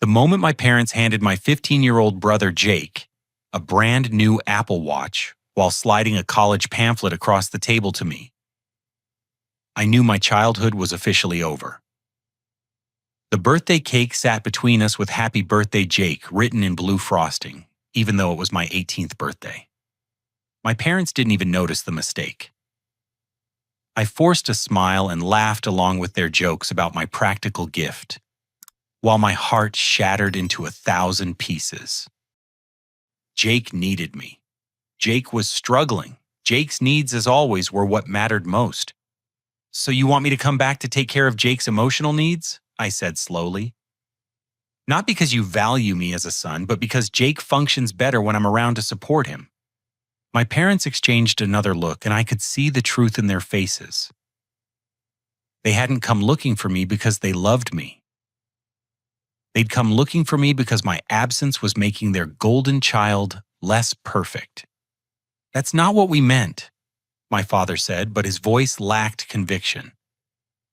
The moment my parents handed my 15-year-old brother Jake a brand new Apple Watch while sliding a college pamphlet across the table to me, I knew my childhood was officially over. The birthday cake sat between us with "Happy Birthday, Jake" written in blue frosting, even though it was my 18th birthday. My parents didn't even notice the mistake. I forced a smile and laughed along with their jokes about my practical gift, while my heart shattered into 1,000 pieces. Jake needed me. Jake was struggling. Jake's needs, as always, were what mattered most. "So you want me to come back to take care of Jake's emotional needs?" I said slowly. "Not because you value me as a son, but because Jake functions better when I'm around to support him." My parents exchanged another look, and I could see the truth in their faces. They hadn't come looking for me because they loved me. They'd come looking for me because my absence was making their golden child less perfect. "That's not what we meant," my father said, but his voice lacked conviction.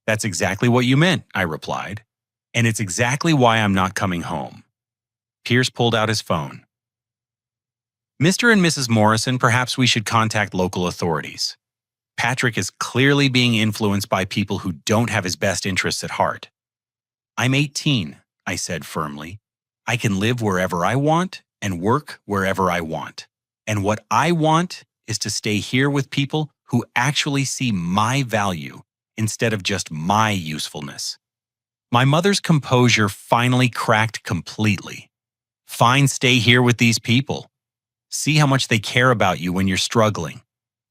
"That's exactly what you meant," I replied. "And it's exactly why I'm not coming home." Pierce pulled out his phone. "Mr. and Mrs. Morrison, perhaps we should contact local authorities. Patrick is clearly being influenced by people who don't have his best interests at heart." "I'm 18, I said firmly. "I can live wherever I want and work wherever I want. And what I want is to stay here with people who actually see my value instead of just my usefulness." My mother's composure finally cracked completely. "Fine, stay here with these people. See how much they care about you when you're struggling.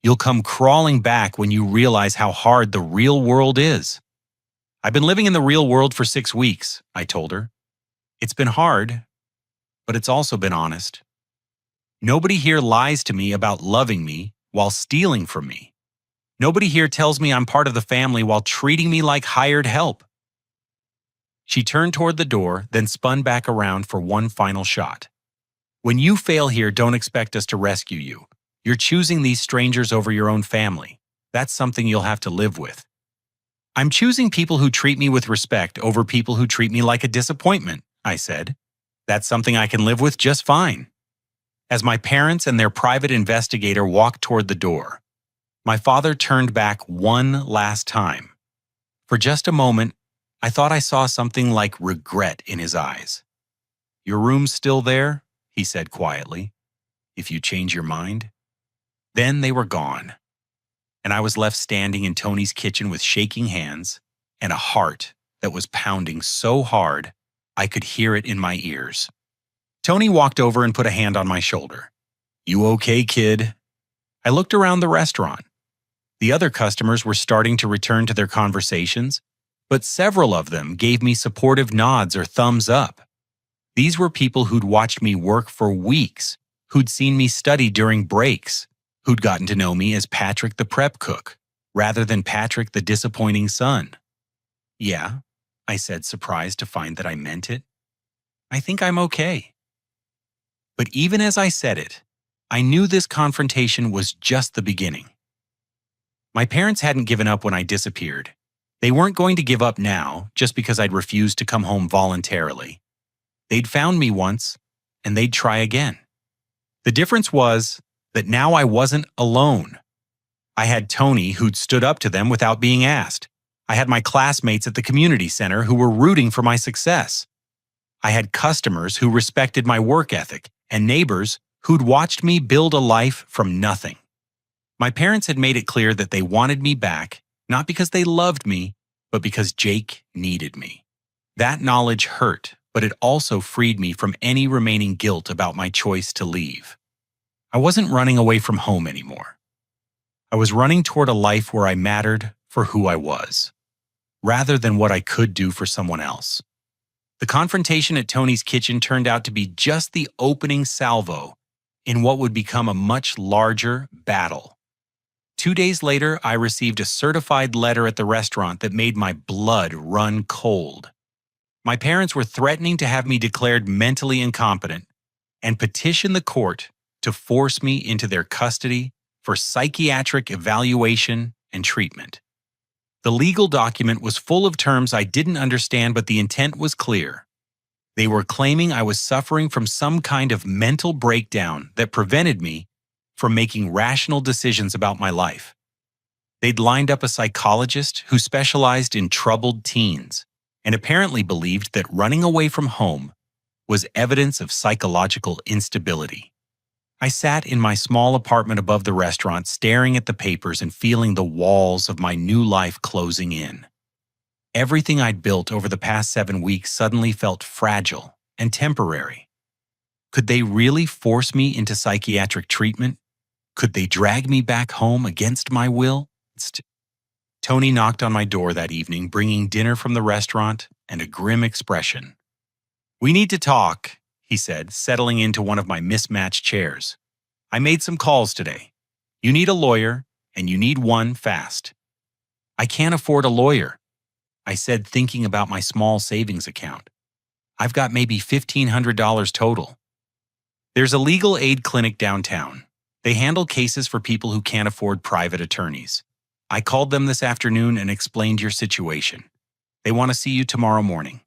You'll come crawling back when you realize how hard the real world is." "I've been living in the real world for 6 weeks, I told her. "It's been hard, but it's also been honest. Nobody here lies to me about loving me while stealing from me. Nobody here tells me I'm part of the family while treating me like hired help." She turned toward the door, then spun back around for one final shot. "When you fail here, don't expect us to rescue you. You're choosing these strangers over your own family. That's something you'll have to live with." "I'm choosing people who treat me with respect over people who treat me like a disappointment," I said. "That's something I can live with just fine." As my parents and their private investigator walked toward the door, my father turned back one last time. For just a moment, I thought I saw something like regret in his eyes. "Your room's still there?" he said quietly. "If you change your mind." Then they were gone, and I was left standing in Tony's kitchen with shaking hands and a heart that was pounding so hard I could hear it in my ears. Tony walked over and put a hand on my shoulder. "You okay, kid?" I looked around the restaurant. The other customers were starting to return to their conversations, but several of them gave me supportive nods or thumbs up. These were people who'd watched me work for weeks, who'd seen me study during breaks, who'd gotten to know me as Patrick the prep cook, rather than Patrick the disappointing son. "Yeah," I said, surprised to find that I meant it. "I think I'm okay." But even as I said it, I knew this confrontation was just the beginning. My parents hadn't given up when I disappeared. They weren't going to give up now just because I'd refused to come home voluntarily. They'd found me once, and they'd try again. The difference was that now I wasn't alone. I had Tony, who'd stood up to them without being asked. I had my classmates at the community center who were rooting for my success. I had customers who respected my work ethic, and neighbors who'd watched me build a life from nothing. My parents had made it clear that they wanted me back, not because they loved me, but because Jake needed me. That knowledge hurt, but it also freed me from any remaining guilt about my choice to leave. I wasn't running away from home anymore. I was running toward a life where I mattered for who I was, rather than what I could do for someone else. The confrontation at Tony's kitchen turned out to be just the opening salvo in what would become a much larger battle. 2 days later, I received a certified letter at the restaurant that made my blood run cold. My parents were threatening to have me declared mentally incompetent and petition the court to force me into their custody for psychiatric evaluation and treatment. The legal document was full of terms I didn't understand, but the intent was clear. They were claiming I was suffering from some kind of mental breakdown that prevented me from making rational decisions about my life. They'd lined up a psychologist who specialized in troubled teens and apparently believed that running away from home was evidence of psychological instability. I sat in my small apartment above the restaurant, staring at the papers and feeling the walls of my new life closing in. Everything I'd built over the past 7 weeks suddenly felt fragile and temporary. Could they really force me into psychiatric treatment? Could they drag me back home against my will? Tony knocked on my door that evening, bringing dinner from the restaurant and a grim expression. "We need to talk," he said, settling into one of my mismatched chairs. "I made some calls today. You need a lawyer, and you need one fast." "I can't afford a lawyer," I said, thinking about my small savings account. "I've got maybe $1,500 total." "There's a legal aid clinic downtown. They handle cases for people who can't afford private attorneys. I called them this afternoon and explained your situation. They want to see you tomorrow morning."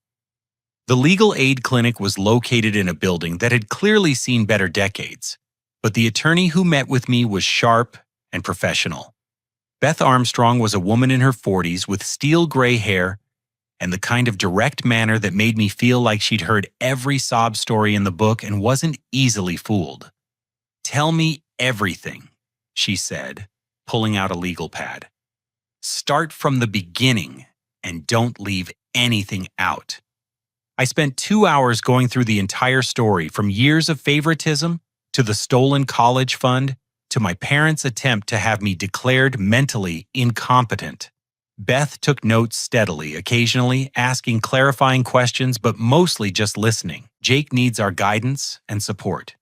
The legal aid clinic was located in a building that had clearly seen better decades, but the attorney who met with me was sharp and professional. Beth Armstrong was a woman in her 40s with steel gray hair and the kind of direct manner that made me feel like she'd heard every sob story in the book and wasn't easily fooled. "Tell me everything," she said, pulling out a legal pad. "Start from the beginning and don't leave anything out." I spent 2 hours going through the entire story, from years of favoritism to the stolen college fund to my parents' attempt to have me declared mentally incompetent. Beth took notes steadily, occasionally asking clarifying questions, but mostly just listening. "Jake needs our guidance and support."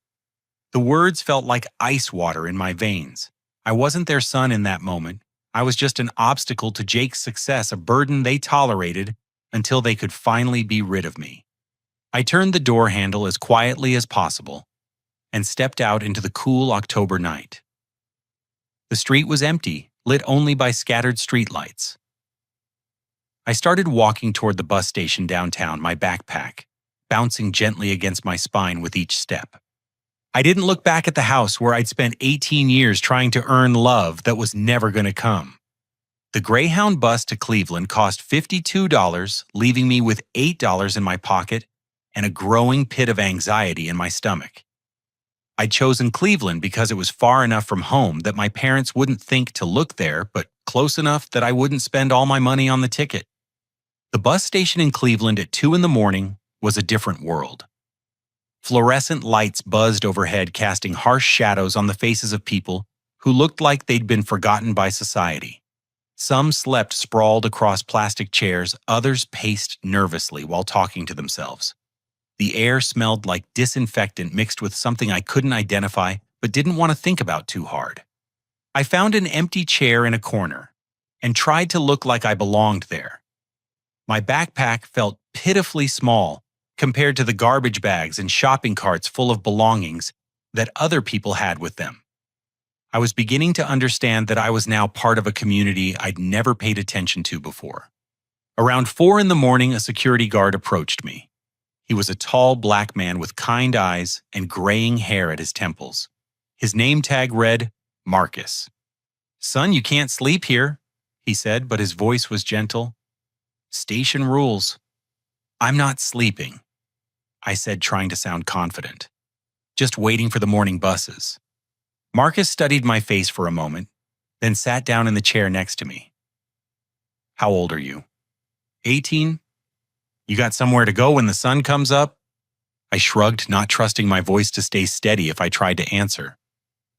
The words felt like ice water in my veins. I wasn't their son in that moment. I was just an obstacle to Jake's success, a burden they tolerated until they could finally be rid of me. I turned the door handle as quietly as possible and stepped out into the cool October night. The street was empty, lit only by scattered streetlights. I started walking toward the bus station downtown, my backpack bouncing gently against my spine with each step. I didn't look back at the house where I'd spent 18 years trying to earn love that was never going to come. The Greyhound bus to Cleveland cost $52, leaving me with $8 in my pocket and a growing pit of anxiety in my stomach. I'd chosen Cleveland because it was far enough from home that my parents wouldn't think to look there, but close enough that I wouldn't spend all my money on the ticket. The bus station in Cleveland at 2 in the morning was a different world. Fluorescent lights buzzed overhead, casting harsh shadows on the faces of people who looked like they'd been forgotten by society. Some slept sprawled across plastic chairs, others paced nervously while talking to themselves. The air smelled like disinfectant mixed with something I couldn't identify but didn't want to think about too hard. I found an empty chair in a corner and tried to look like I belonged there. My backpack felt pitifully small compared to the garbage bags and shopping carts full of belongings that other people had with them. I was beginning to understand that I was now part of a community I'd never paid attention to before. Around 4 in the morning, a security guard approached me. He was a tall black man with kind eyes and graying hair at his temples. His name tag read, Marcus. "Son, you can't sleep here," he said, but his voice was gentle. "Station rules." "I'm not sleeping," I said, trying to sound confident. "Just waiting for the morning buses." Marcus studied my face for a moment, then sat down in the chair next to me. "How old are you?" 18. "You got somewhere to go when the sun comes up?" I shrugged, not trusting my voice to stay steady if I tried to answer.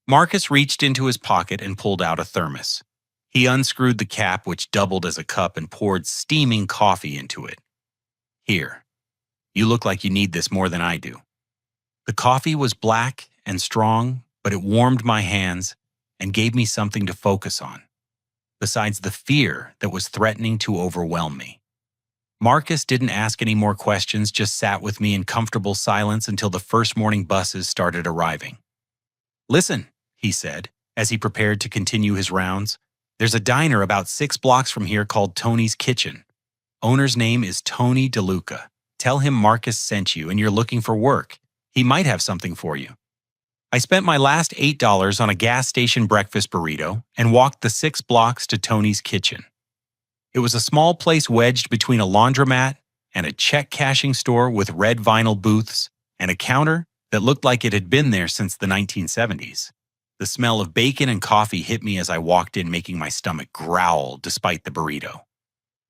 Marcus reached into his pocket and pulled out a thermos. He unscrewed the cap, which doubled as a cup, and poured steaming coffee into it. "Here. You look like you need this more than I do." The coffee was black and strong, but it warmed my hands and gave me something to focus on, besides the fear that was threatening to overwhelm me. Marcus didn't ask any more questions, just sat with me in comfortable silence until the first morning buses started arriving. "Listen," he said, as he prepared to continue his rounds, "there's a diner about 6 blocks from here called Tony's Kitchen. Owner's name is Tony DeLuca. tell him Marcus sent you and you're looking for work. He might have something for you." I spent my last $8 on a gas station breakfast burrito and walked the 6 blocks to Tony's Kitchen. It was a small place wedged between a laundromat and a check-cashing store with red vinyl booths and a counter that looked like it had been there since the 1970s. The smell of bacon and coffee hit me as I walked in, making my stomach growl despite the burrito.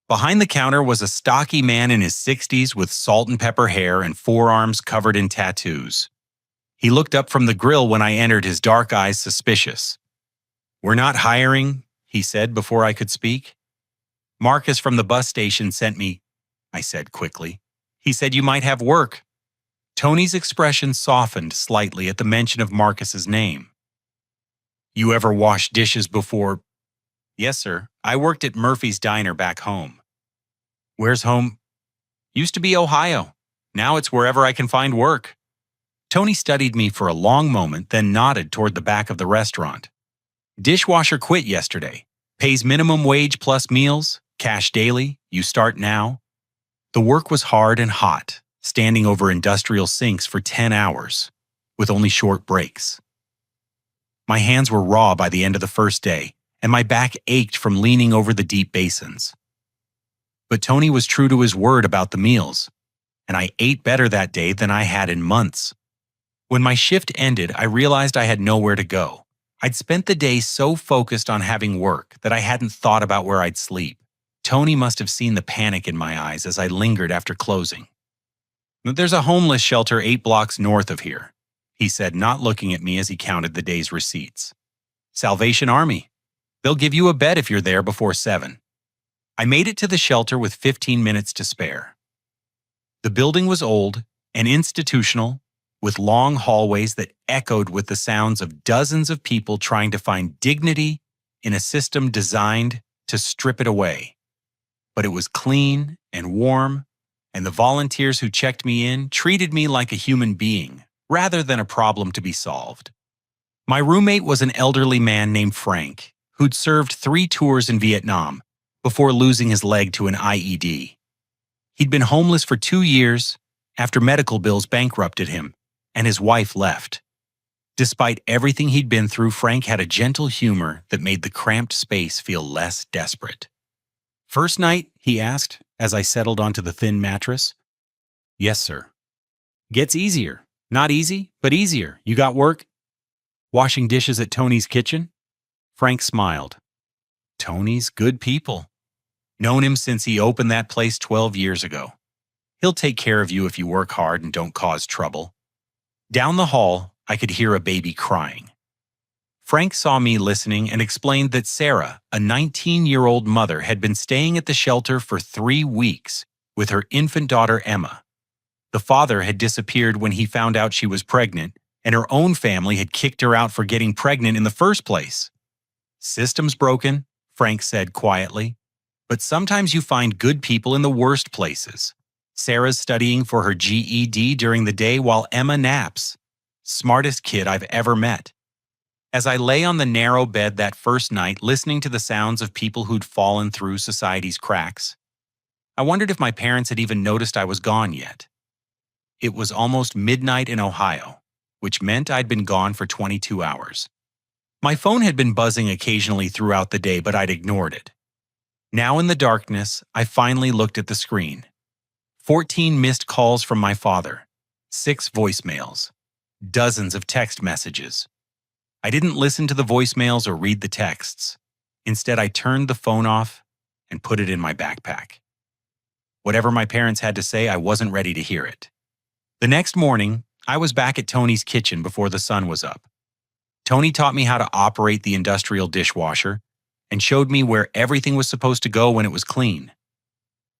Behind the counter was a stocky man in his 60s with salt and pepper hair and forearms covered in tattoos. He looked up from the grill when I entered, his dark eyes suspicious. "We're not hiring," he said before I could speak. "Marcus from the bus station sent me," I said quickly. "He said you might have work." Tony's expression softened slightly at the mention of Marcus's name. "You ever wash dishes before?" "Yes, sir. I worked at Murphy's Diner back home." "Where's home?" "Used to be Ohio. Now it's wherever I can find work." Tony studied me for a long moment, then nodded toward the back of the restaurant. "Dishwasher quit yesterday. Pays minimum wage plus meals, cash daily, you start now." The work was hard and hot, standing over industrial sinks for 10 hours, with only short breaks. My hands were raw by the end of the first day, and my back ached from leaning over the deep basins. But Tony was true to his word about the meals, and I ate better that day than I had in months. When my shift ended, I realized I had nowhere to go. I'd spent the day so focused on having work that I hadn't thought about where I'd sleep. Tony must have seen the panic in my eyes as I lingered after closing. "There's a homeless shelter 8 blocks north of here," he said, not looking at me as he counted the day's receipts. "Salvation Army. They'll give you a bed if you're there before 7. I made it to the shelter with 15 minutes to spare. The building was old and institutional, with long hallways that echoed with the sounds of dozens of people trying to find dignity in a system designed to strip it away. But it was clean and warm, and the volunteers who checked me in treated me like a human being, rather than a problem to be solved. My roommate was an elderly man named Frank, who'd served 3 tours in Vietnam before losing his leg to an IED. He'd been homeless for 2 years after medical bills bankrupted him, and his wife left. Despite everything he'd been through, Frank had a gentle humor that made the cramped space feel less desperate. "First night?" he asked as I settled onto the thin mattress. "Yes, sir." "Gets easier. Not easy, but easier. You got work?" "Washing dishes at Tony's Kitchen?" Frank smiled. "Tony's good people. Known him since he opened that place 12 years ago. He'll take care of you if you work hard and don't cause trouble." Down the hall, I could hear a baby crying. Frank saw me listening and explained that Sarah, a 19-year-old mother, had been staying at the shelter for 3 weeks with her infant daughter Emma. The father had disappeared when he found out she was pregnant, and her own family had kicked her out for getting pregnant in the first place. "System's broken," Frank said quietly, "but sometimes you find good people in the worst places. Sarah's studying for her GED during the day while Emma naps. Smartest kid I've ever met." As I lay on the narrow bed that first night, listening to the sounds of people who'd fallen through society's cracks, I wondered if my parents had even noticed I was gone yet. It was almost midnight in Ohio, which meant I'd been gone for 22 hours. My phone had been buzzing occasionally throughout the day, but I'd ignored it. Now in the darkness, I finally looked at the screen. 14 missed calls from my father, 6 voicemails, dozens of text messages. I didn't listen to the voicemails or read the texts. Instead, I turned the phone off and put it in my backpack. Whatever my parents had to say, I wasn't ready to hear it. The next morning, I was back at Tony's Kitchen before the sun was up. Tony taught me how to operate the industrial dishwasher and showed me where everything was supposed to go when it was clean.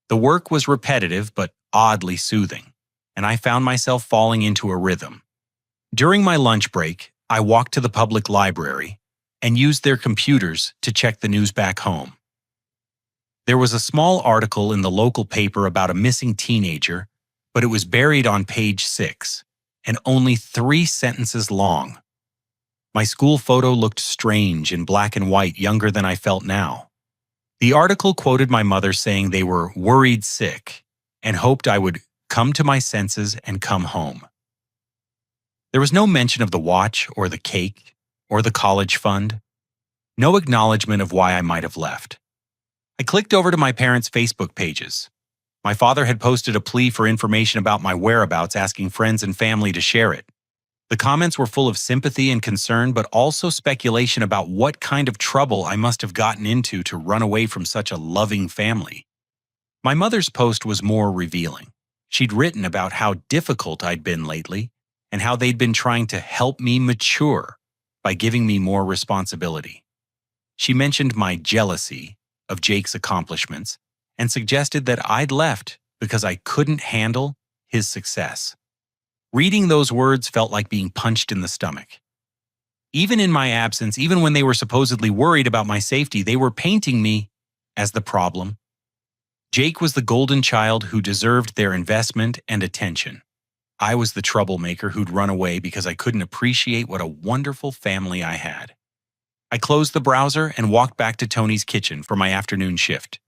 The work was repetitive but oddly soothing, and I found myself falling into a rhythm. During my lunch break, I walked to the public library and used their computers to check the news back home. There was a small article in the local paper about a missing teenager, but it was buried on page 6 and only 3 sentences long. My school photo looked strange in black and white, younger than I felt now. The article quoted my mother saying they were worried sick and hoped I would come to my senses and come home. There was no mention of the watch or the cake or the college fund. No acknowledgement of why I might have left. I clicked over to my parents' Facebook pages. My father had posted a plea for information about my whereabouts, asking friends and family to share it. The comments were full of sympathy and concern, but also speculation about what kind of trouble I must have gotten into to run away from such a loving family. My mother's post was more revealing. She'd written about how difficult I'd been lately and how they'd been trying to help me mature by giving me more responsibility. She mentioned my jealousy of Jake's accomplishments and suggested that I'd left because I couldn't handle his success. Reading those words felt like being punched in the stomach. Even in my absence, even when they were supposedly worried about my safety, they were painting me as the problem. Jake was the golden child who deserved their investment and attention. I was the troublemaker who'd run away because I couldn't appreciate what a wonderful family I had. I closed the browser and walked back to Tony's kitchen for my afternoon shift.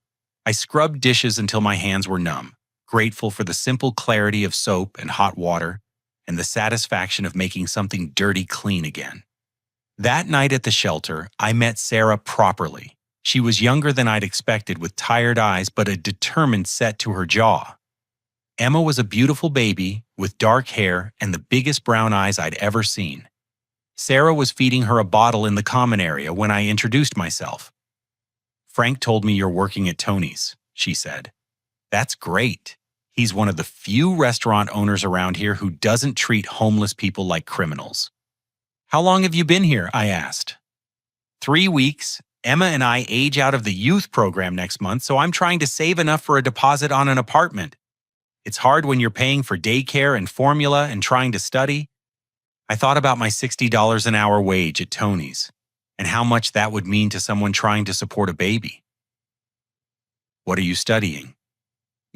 I scrubbed dishes until my hands were numb, grateful for the simple clarity of soap and hot water and the satisfaction of making something dirty clean again. That night at the shelter, I met Sarah properly. She was younger than I'd expected, with tired eyes but a determined set to her jaw. Emma was a beautiful baby with dark hair and the biggest brown eyes I'd ever seen. Sarah was feeding her a bottle in the common area when I introduced myself. "Frank told me you're working at Tony's," she said. "That's great. He's one of the few restaurant owners around here who doesn't treat homeless people like criminals." "How long have you been here?" I asked. 3 weeks. Emma and I age out of the youth program next month, so I'm trying to save enough for a deposit on an apartment. It's hard when you're paying for daycare and formula and trying to study. I thought about my $60 an hour wage at Tony's and how much that would mean to someone trying to support a baby. "What are you studying?"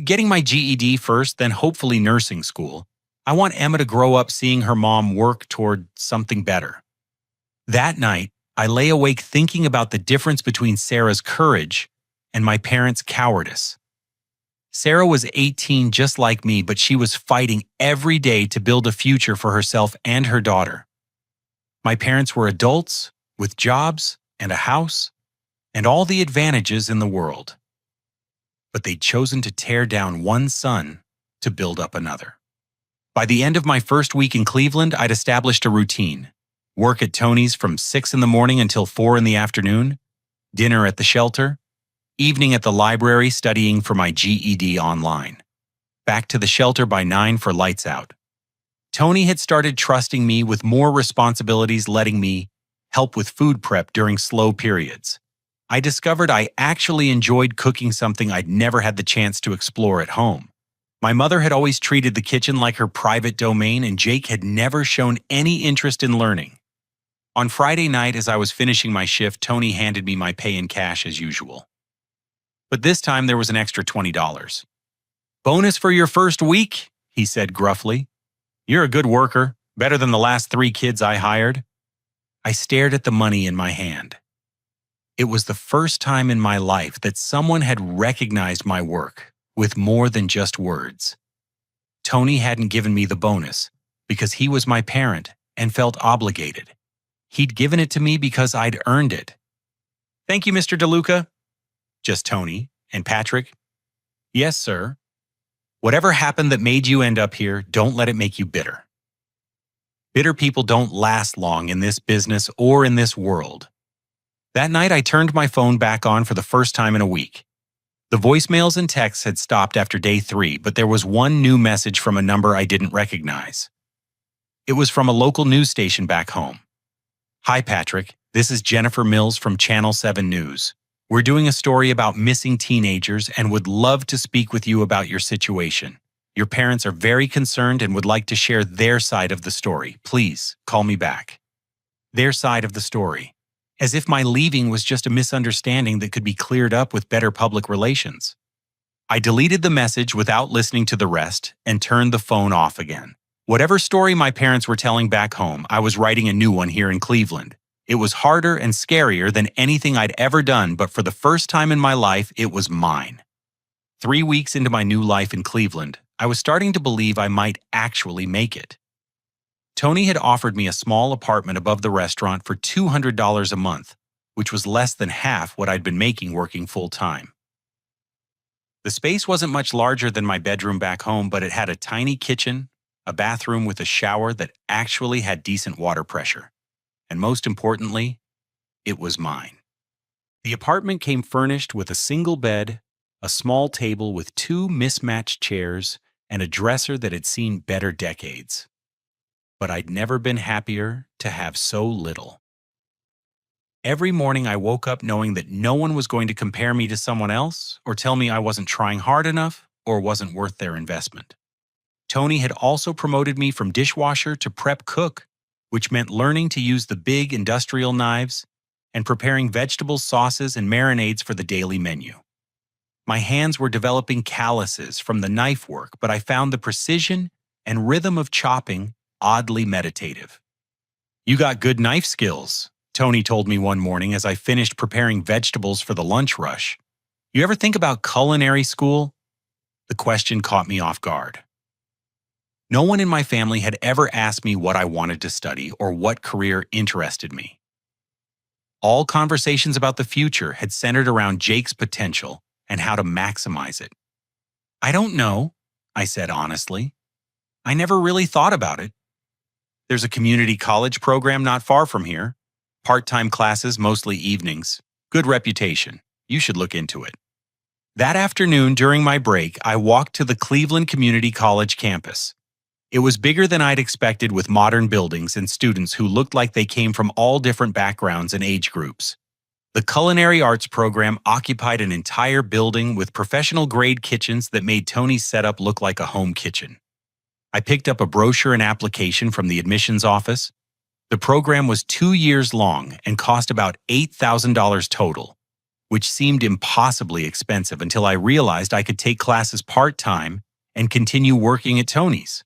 "Getting my GED first, then hopefully nursing school. I want Emma to grow up seeing her mom work toward something better." That night, I lay awake thinking about the difference between Sarah's courage and my parents' cowardice. Sarah was 18 just like me, but she was fighting every day to build a future for herself and her daughter. My parents were adults with jobs and a house and all the advantages in the world. But they'd chosen to tear down one son to build up another. By the end of my first week in Cleveland, I'd established a routine. Work at Tony's from 6 in the morning until 4 in the afternoon, dinner at the shelter, evening at the library studying for my GED online. Back to the shelter by 9 for lights out. Tony had started trusting me with more responsibilities, letting me help with food prep during slow periods. I discovered I actually enjoyed cooking, something I'd never had the chance to explore at home. My mother had always treated the kitchen like her private domain, and Jake had never shown any interest in learning. On Friday night, as I was finishing my shift, Tony handed me my pay in cash as usual. But this time there was an extra $20. "Bonus for your first week," he said gruffly. "You're a good worker, better than the last 3 kids I hired." I stared at the money in my hand. It was the first time in my life that someone had recognized my work with more than just words. Tony hadn't given me the bonus because he was my parent and felt obligated. He'd given it to me because I'd earned it. "Thank you, Mr. DeLuca." "Just Tony and Patrick?" "Yes, sir." "Whatever happened that made you end up here, don't let it make you bitter. Bitter people don't last long in this business or in this world." That night, I turned my phone back on for the first time in a week. The voicemails and texts had stopped after day 3, but there was one new message from a number I didn't recognize. It was from a local news station back home. "Hi, Patrick. This is Jennifer Mills from Channel 7 News. We're doing a story about missing teenagers and would love to speak with you about your situation. Your parents are very concerned and would like to share their side of the story. Please call me back." Their side of the story. As if my leaving was just a misunderstanding that could be cleared up with better public relations. I deleted the message without listening to the rest and turned the phone off again. Whatever story my parents were telling back home, I was writing a new one here in Cleveland. It was harder and scarier than anything I'd ever done, but for the first time in my life, it was mine. 3 weeks into my new life in Cleveland, I was starting to believe I might actually make it. Tony had offered me a small apartment above the restaurant for $200 a month, which was less than half what I'd been making working full-time. The space wasn't much larger than my bedroom back home, but it had a tiny kitchen, a bathroom with a shower that actually had decent water pressure. And most importantly, it was mine. The apartment came furnished with a single bed, a small table with two mismatched chairs, and a dresser that had seen better decades. But I'd never been happier to have so little. Every morning I woke up knowing that no one was going to compare me to someone else or tell me I wasn't trying hard enough or wasn't worth their investment. Tony had also promoted me from dishwasher to prep cook, which meant learning to use the big industrial knives and preparing vegetables, sauces, and marinades for the daily menu. My hands were developing calluses from the knife work, but I found the precision and rhythm of chopping oddly meditative. "You got good knife skills," Tony told me one morning as I finished preparing vegetables for the lunch rush. "You ever think about culinary school?" The question caught me off guard. No one in my family had ever asked me what I wanted to study or what career interested me. All conversations about the future had centered around Jake's potential and how to maximize it. "I don't know," I said honestly. "I never really thought about it. There's a community college program not far from here. Part-time classes, mostly evenings. Good reputation. You should look into it." That afternoon during my break, I walked to the Cleveland Community College campus. It was bigger than I'd expected, with modern buildings and students who looked like they came from all different backgrounds and age groups. The culinary arts program occupied an entire building with professional-grade kitchens that made Tony's setup look like a home kitchen. I picked up a brochure and application from the admissions office. The program was 2 years long and cost about $8,000 total, which seemed impossibly expensive until I realized I could take classes part-time and continue working at Tony's.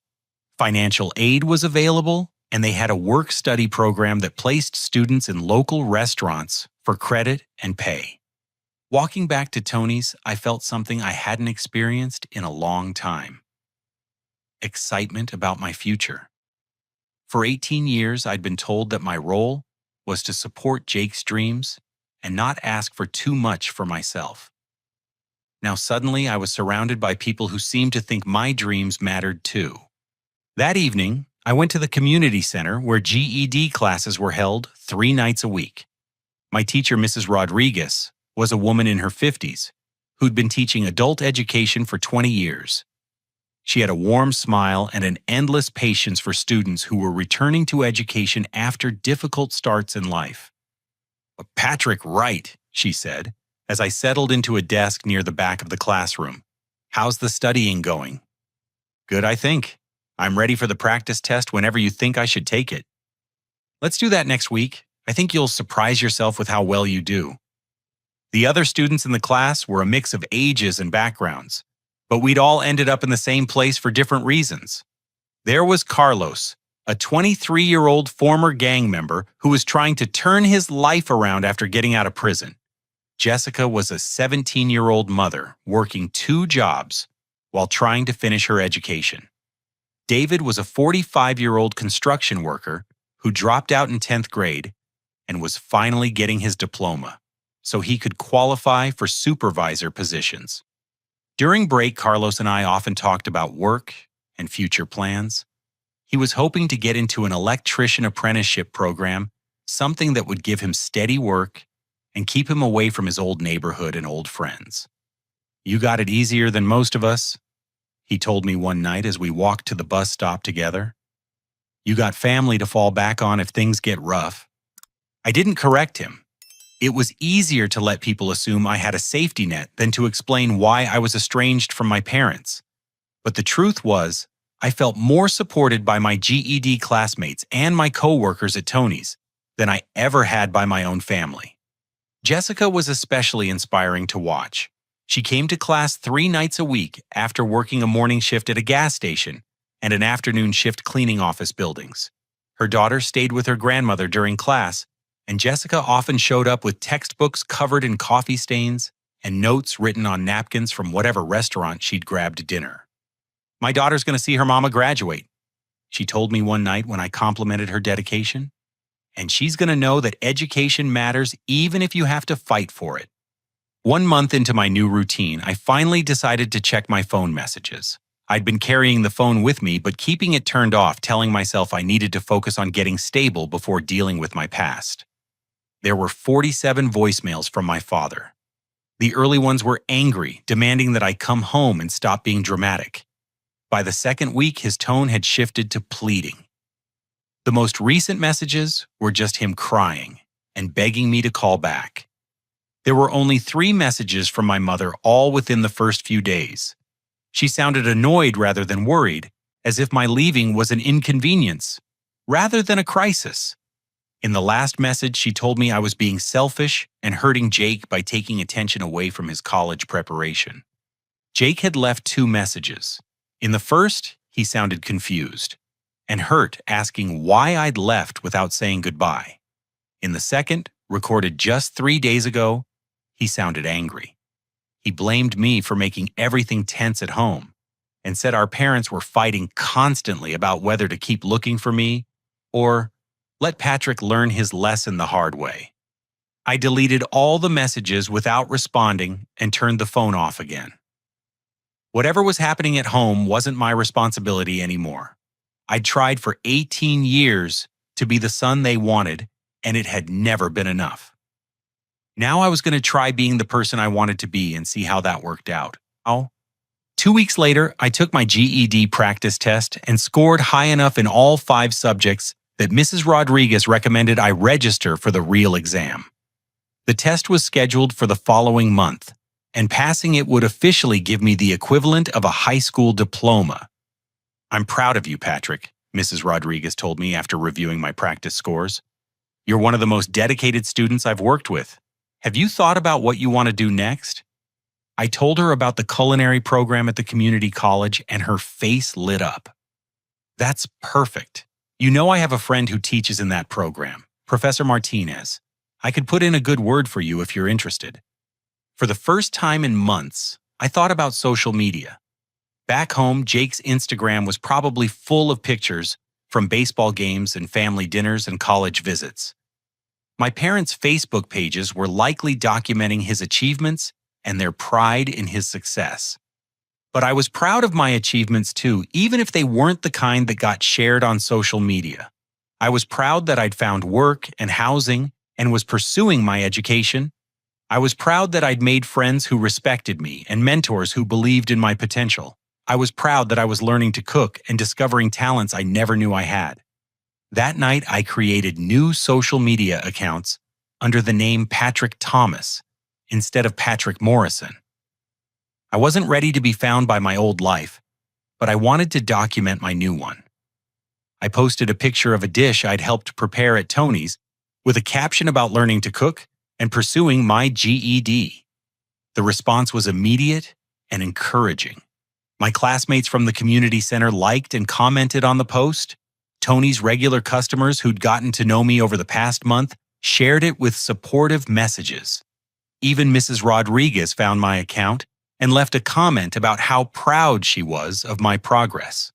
Financial aid was available, and they had a work-study program that placed students in local restaurants for credit and pay. Walking back to Tony's, I felt something I hadn't experienced in a long time. Excitement about my future. For 18 years, I'd been told that my role was to support Jake's dreams and not ask for too much for myself. Now suddenly I was surrounded by people who seemed to think my dreams mattered too. That evening, I went to the community center where GED classes were held 3 nights a week. My teacher, Mrs. Rodriguez, was a woman in her 50s who'd been teaching adult education for 20 years. She had a warm smile and an endless patience for students who were returning to education after difficult starts in life. "Patrick Wright," she said, as I settled into a desk near the back of the classroom. "How's the studying going?" "Good, I think. I'm ready for the practice test whenever you think I should take it." "Let's do that next week. I think you'll surprise yourself with how well you do." The other students in the class were a mix of ages and backgrounds, but we'd all ended up in the same place for different reasons. There was Carlos, a 23-year-old former gang member who was trying to turn his life around after getting out of prison. Jessica was a 17-year-old mother working 2 jobs while trying to finish her education. David was a 45-year-old construction worker who dropped out in 10th grade and was finally getting his diploma so he could qualify for supervisor positions. During break, Carlos and I often talked about work and future plans. He was hoping to get into an electrician apprenticeship program, something that would give him steady work and keep him away from his old neighborhood and old friends. "You got it easier than most of us," he told me one night as we walked to the bus stop together. "You got family to fall back on if things get rough." I didn't correct him. It was easier to let people assume I had a safety net than to explain why I was estranged from my parents. But the truth was, I felt more supported by my GED classmates and my co-workers at Tony's than I ever had by my own family. Jessica was especially inspiring to watch. She came to class 3 nights a week after working a morning shift at a gas station and an afternoon shift cleaning office buildings. Her daughter stayed with her grandmother during class, and Jessica often showed up with textbooks covered in coffee stains and notes written on napkins from whatever restaurant she'd grabbed dinner. My daughter's going to see her mama graduate, she told me one night when I complimented her dedication. And she's going to know that education matters even if you have to fight for it. 1 month into my new routine, I finally decided to check my phone messages. I'd been carrying the phone with me, but keeping it turned off, telling myself I needed to focus on getting stable before dealing with my past. There were 47 voicemails from my father. The early ones were angry, demanding that I come home and stop being dramatic. By the second week, his tone had shifted to pleading. The most recent messages were just him crying and begging me to call back. There were only 3 messages from my mother, all within the first few days. She sounded annoyed rather than worried, as if my leaving was an inconvenience, rather than a crisis. In the last message, she told me I was being selfish and hurting Jake by taking attention away from his college preparation. Jake had left 2 messages. In the first, he sounded confused and hurt, asking why I'd left without saying goodbye. In the second, recorded just 3 days ago, he sounded angry. He blamed me for making everything tense at home and said our parents were fighting constantly about whether to keep looking for me or let Patrick learn his lesson the hard way. I deleted all the messages without responding and turned the phone off again. Whatever was happening at home wasn't my responsibility anymore. I'd tried for 18 years to be the son they wanted, and it had never been enough. Now I was going to try being the person I wanted to be and see how that worked out. 2 weeks later, I took my GED practice test and scored high enough in all 5 subjects that Mrs. Rodriguez recommended I register for the real exam. The test was scheduled for the following month, and passing it would officially give me the equivalent of a high school diploma. "I'm proud of you, Patrick," Mrs. Rodriguez told me after reviewing my practice scores. "You're one of the most dedicated students I've worked with. Have you thought about what you want to do next?" I told her about the culinary program at the community college, and her face lit up. "That's perfect. You know I have a friend who teaches in that program, Professor Martinez. I could put in a good word for you if you're interested." For the first time in months, I thought about social media. Back home, Jake's Instagram was probably full of pictures from baseball games and family dinners and college visits. My parents' Facebook pages were likely documenting his achievements and their pride in his success. But I was proud of my achievements too, even if they weren't the kind that got shared on social media. I was proud that I'd found work and housing and was pursuing my education. I was proud that I'd made friends who respected me and mentors who believed in my potential. I was proud that I was learning to cook and discovering talents I never knew I had. That night, I created new social media accounts under the name Patrick Thomas instead of Patrick Morrison. I wasn't ready to be found by my old life, but I wanted to document my new one. I posted a picture of a dish I'd helped prepare at Tony's with a caption about learning to cook and pursuing my GED. The response was immediate and encouraging. My classmates from the community center liked and commented on the post. Tony's regular customers who'd gotten to know me over the past month shared it with supportive messages. Even Mrs. Rodriguez found my account and left a comment about how proud she was of my progress.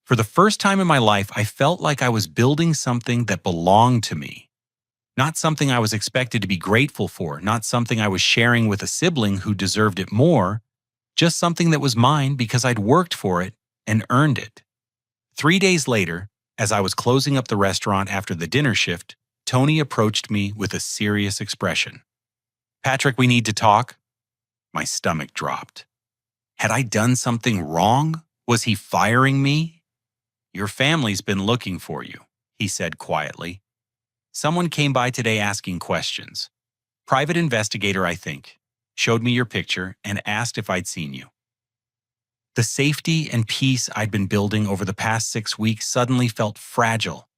For the first time in my life, I felt like I was building something that belonged to me. Not something I was expected to be grateful for, not something I was sharing with a sibling who deserved it more, just something that was mine because I'd worked for it and earned it. 3 days later, as I was closing up the restaurant after the dinner shift, Tony approached me with a serious expression. "Patrick, we need to talk." My stomach dropped. Had I done something wrong? Was he firing me? "Your family's been looking for you," he said quietly. "Someone came by today asking questions. Private investigator, I think. Showed me your picture and asked if I'd seen you." The safety and peace I'd been building over the past 6 weeks suddenly felt fragile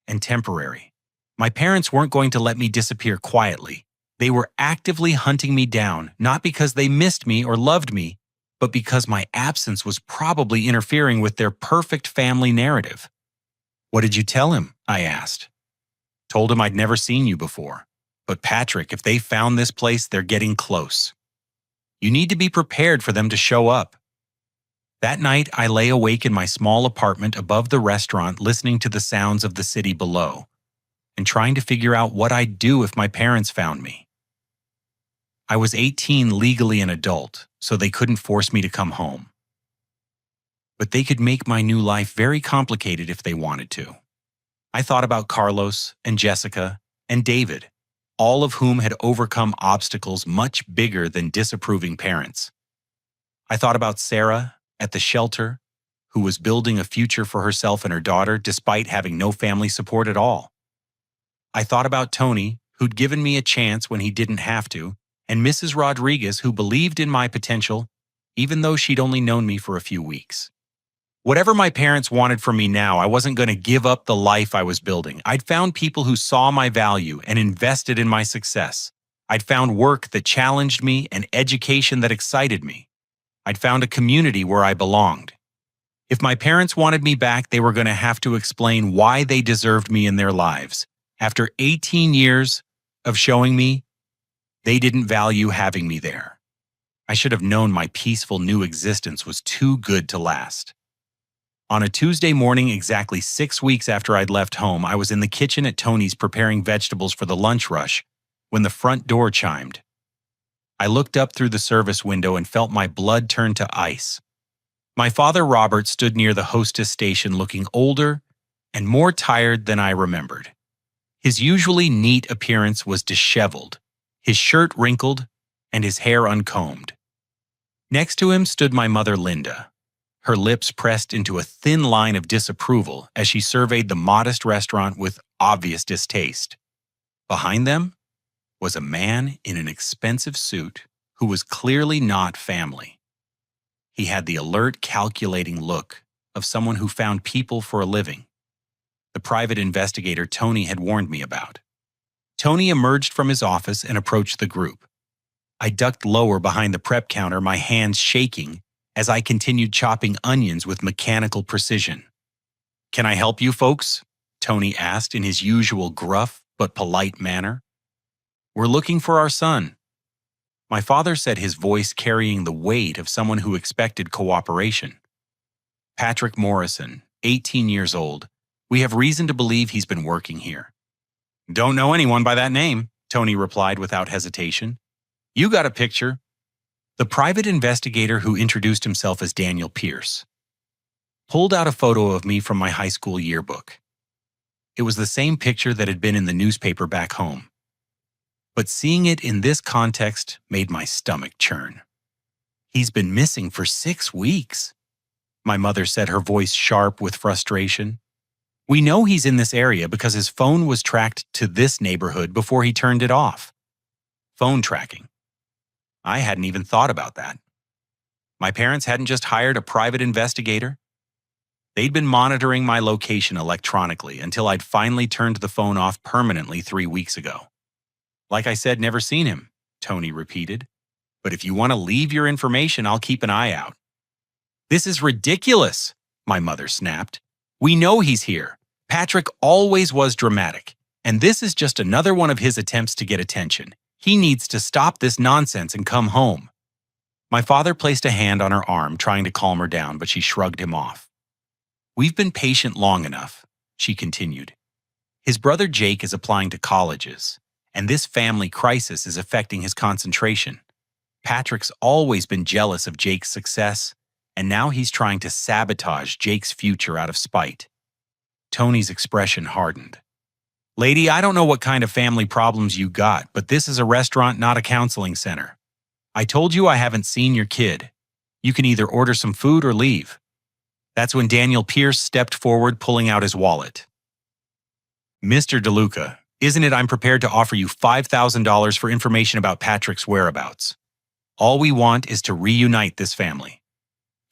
and temporary. My parents weren't going to let me disappear quietly. They were actively hunting me down, not because they missed me or loved me, but because my absence was probably interfering with their perfect family narrative. "What did you tell him?" I asked. "Told him I'd never seen you before. But Patrick, if they found this place, they're getting close. You need to be prepared for them to show up." That night, I lay awake in my small apartment above the restaurant listening to the sounds of the city below and trying to figure out what I'd do if my parents found me. I was 18, legally an adult, so they couldn't force me to come home. But they could make my new life very complicated if they wanted to. I thought about Carlos and Jessica and David, all of whom had overcome obstacles much bigger than disapproving parents. I thought about Sarah at the shelter, who was building a future for herself and her daughter despite having no family support at all. I thought about Tony, who'd given me a chance when he didn't have to, and Mrs. Rodriguez, who believed in my potential, even though she'd only known me for a few weeks. Whatever my parents wanted from me now, I wasn't going to give up the life I was building. I'd found people who saw my value and invested in my success. I'd found work that challenged me and education that excited me. I'd found a community where I belonged. If my parents wanted me back, they were going to have to explain why they deserved me in their lives. After 18 years of showing me, they didn't value having me there. I should have known my peaceful new existence was too good to last. On a Tuesday morning, exactly 6 weeks after I'd left home, I was in the kitchen at Tony's preparing vegetables for the lunch rush when the front door chimed. I looked up through the service window and felt my blood turn to ice. My father, Robert, stood near the hostess station looking older and more tired than I remembered. His usually neat appearance was disheveled, his shirt wrinkled, and his hair uncombed. Next to him stood my mother, Linda, her lips pressed into a thin line of disapproval as she surveyed the modest restaurant with obvious distaste. Behind them was a man in an expensive suit who was clearly not family. He had the alert, calculating look of someone who found people for a living. The private investigator Tony had warned me about. Tony emerged from his office and approached the group. I ducked lower behind the prep counter, my hands shaking as I continued chopping onions with mechanical precision. "Can I help you folks?" Tony asked in his usual gruff but polite manner. "We're looking for our son." My father said, his voice carrying the weight of someone who expected cooperation. "Patrick Morrison, 18 years old. We have reason to believe he's been working here." "Don't know anyone by that name," Tony replied without hesitation. "You got a picture?" The private investigator, who introduced himself as Daniel Pierce, pulled out a photo of me from my high school yearbook. It was the same picture that had been in the newspaper back home. But seeing it in this context made my stomach churn. "He's been missing for 6 weeks," my mother said, her voice sharp with frustration. "We know he's in this area because his phone was tracked to this neighborhood before he turned it off." Phone tracking. I hadn't even thought about that. My parents hadn't just hired a private investigator. They'd been monitoring my location electronically until I'd finally turned the phone off permanently 3 weeks ago. "Like I said, never seen him," Tony repeated. "But if you want to leave your information, I'll keep an eye out." "This is ridiculous," my mother snapped. "We know he's here. Patrick always was dramatic, and this is just another one of his attempts to get attention. He needs to stop this nonsense and come home." My father placed a hand on her arm, trying to calm her down, but she shrugged him off. "We've been patient long enough," she continued. "His brother Jake is applying to colleges, and this family crisis is affecting his concentration. Patrick's always been jealous of Jake's success, and now he's trying to sabotage Jake's future out of spite." Tony's expression hardened. "Lady, I don't know what kind of family problems you got, but this is a restaurant, not a counseling center. I told you I haven't seen your kid. You can either order some food or leave." That's when Daniel Pierce stepped forward, pulling out his wallet. "Mr. DeLuca, isn't it I'm prepared to offer you $5,000 for information about Patrick's whereabouts? All we want is to reunite this family."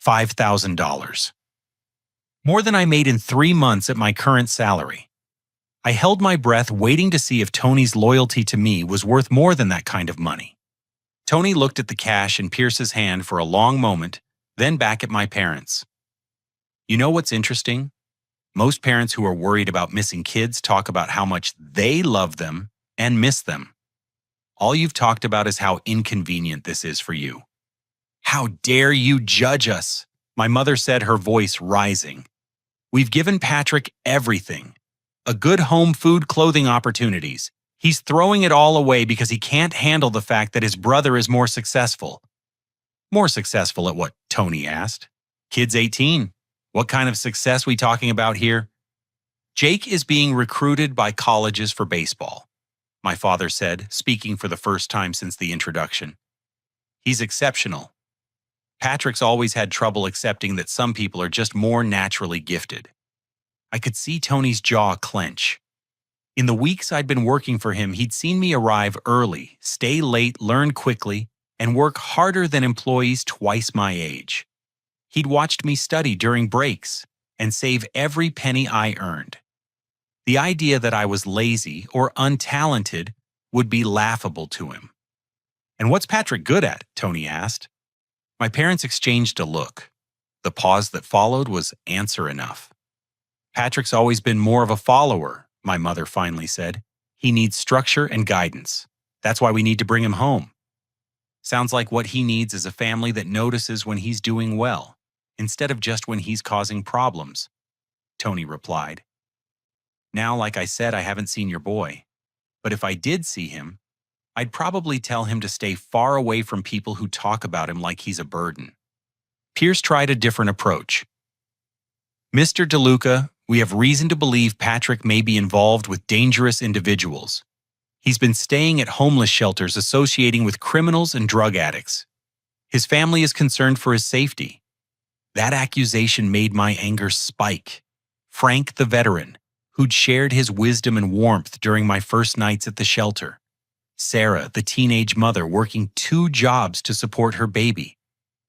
$5,000. More than I made in 3 months at my current salary. I held my breath, waiting to see if Tony's loyalty to me was worth more than that kind of money. Tony looked at the cash in Pierce's hand for a long moment, then back at my parents. "You know what's interesting? Most parents who are worried about missing kids talk about how much they love them and miss them. All you've talked about is how inconvenient this is for you." "How dare you judge us?" My mother said, her voice rising. We've given Patrick everything. A good home, food, clothing opportunities. He's throwing it all away because he can't handle the fact that his brother is more successful. More successful at what? Tony asked. Kid's 18. What kind of success we talking about here? Jake is being recruited by colleges for baseball, my father said, speaking for the first time since the introduction. He's exceptional. Patrick's always had trouble accepting that some people are just more naturally gifted. I could see Tony's jaw clench. In the weeks I'd been working for him, he'd seen me arrive early, stay late, learn quickly, and work harder than employees twice my age. He'd watched me study during breaks and save every penny I earned. The idea that I was lazy or untalented would be laughable to him. "And what's Patrick good at?" Tony asked. My parents exchanged a look. The pause that followed was answer enough. "Patrick's always been more of a follower," my mother finally said. "He needs structure and guidance. That's why we need to bring him home." Sounds like what he needs is a family that notices when he's doing well, instead of just when he's causing problems, Tony replied. Now, like I said, I haven't seen your boy. But if I did see him, I'd probably tell him to stay far away from people who talk about him like he's a burden. Pierce tried a different approach. "Mr. DeLuca, we have reason to believe Patrick may be involved with dangerous individuals. He's been staying at homeless shelters associating with criminals and drug addicts. His family is concerned for his safety." That accusation made my anger spike. Frank, the veteran, who'd shared his wisdom and warmth during my first nights at the shelter. Sarah, the teenage mother working 2 jobs to support her baby.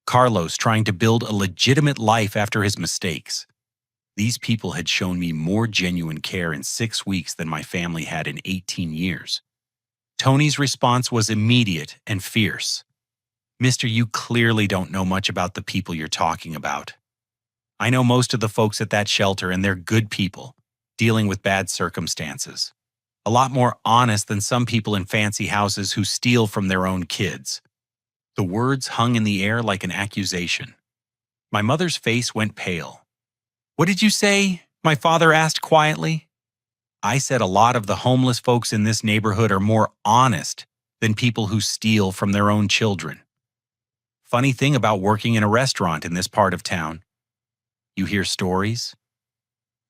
Carlos trying to build a legitimate life after his mistakes. These people had shown me more genuine care in 6 weeks than my family had in 18 years. Tony's response was immediate and fierce. "Mister, you clearly don't know much about the people you're talking about. I know most of the folks at that shelter, and they're good people, dealing with bad circumstances. A lot more honest than some people in fancy houses who steal from their own kids." The words hung in the air like an accusation. My mother's face went pale. "What did you say?" my father asked quietly. "I said a lot of the homeless folks in this neighborhood are more honest than people who steal from their own children. Funny thing about working in a restaurant in this part of town. You hear stories.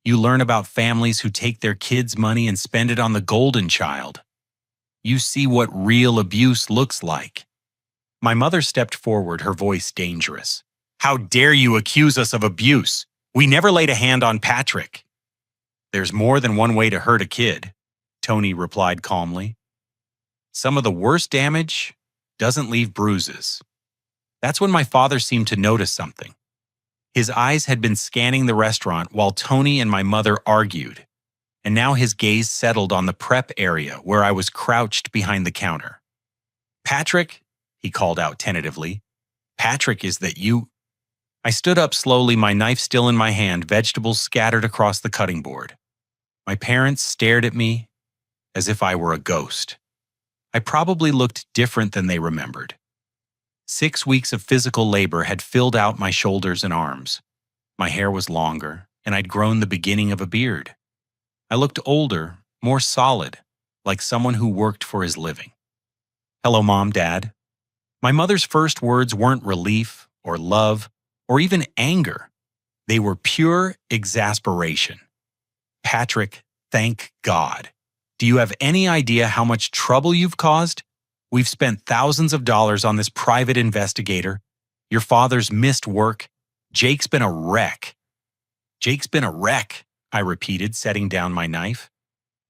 You learn about families who take their kids' money and spend it on the golden child. You see what real abuse looks like." My mother stepped forward, her voice dangerous. "How dare you accuse us of abuse? We never laid a hand on Patrick." "There's more than one way to hurt a kid," Tony replied calmly. "Some of the worst damage doesn't leave bruises." That's when my father seemed to notice something. His eyes had been scanning the restaurant while Tony and my mother argued, and now his gaze settled on the prep area where I was crouched behind the counter. "Patrick," he called out tentatively. "Patrick, is that you?" I stood up slowly, my knife still in my hand, vegetables scattered across the cutting board. My parents stared at me as if I were a ghost. I probably looked different than they remembered. 6 weeks of physical labor had filled out my shoulders and arms. My hair was longer, and I'd grown the beginning of a beard. I looked older, more solid, like someone who worked for his living. "Hello, Mom, Dad." My mother's first words weren't relief or love or even anger. They were pure exasperation. "Patrick, thank God. Do you have any idea how much trouble you've caused? We've spent thousands of dollars on this private investigator. Your father's missed work. Jake's been a wreck." "Jake's been a wreck," I repeated, setting down my knife.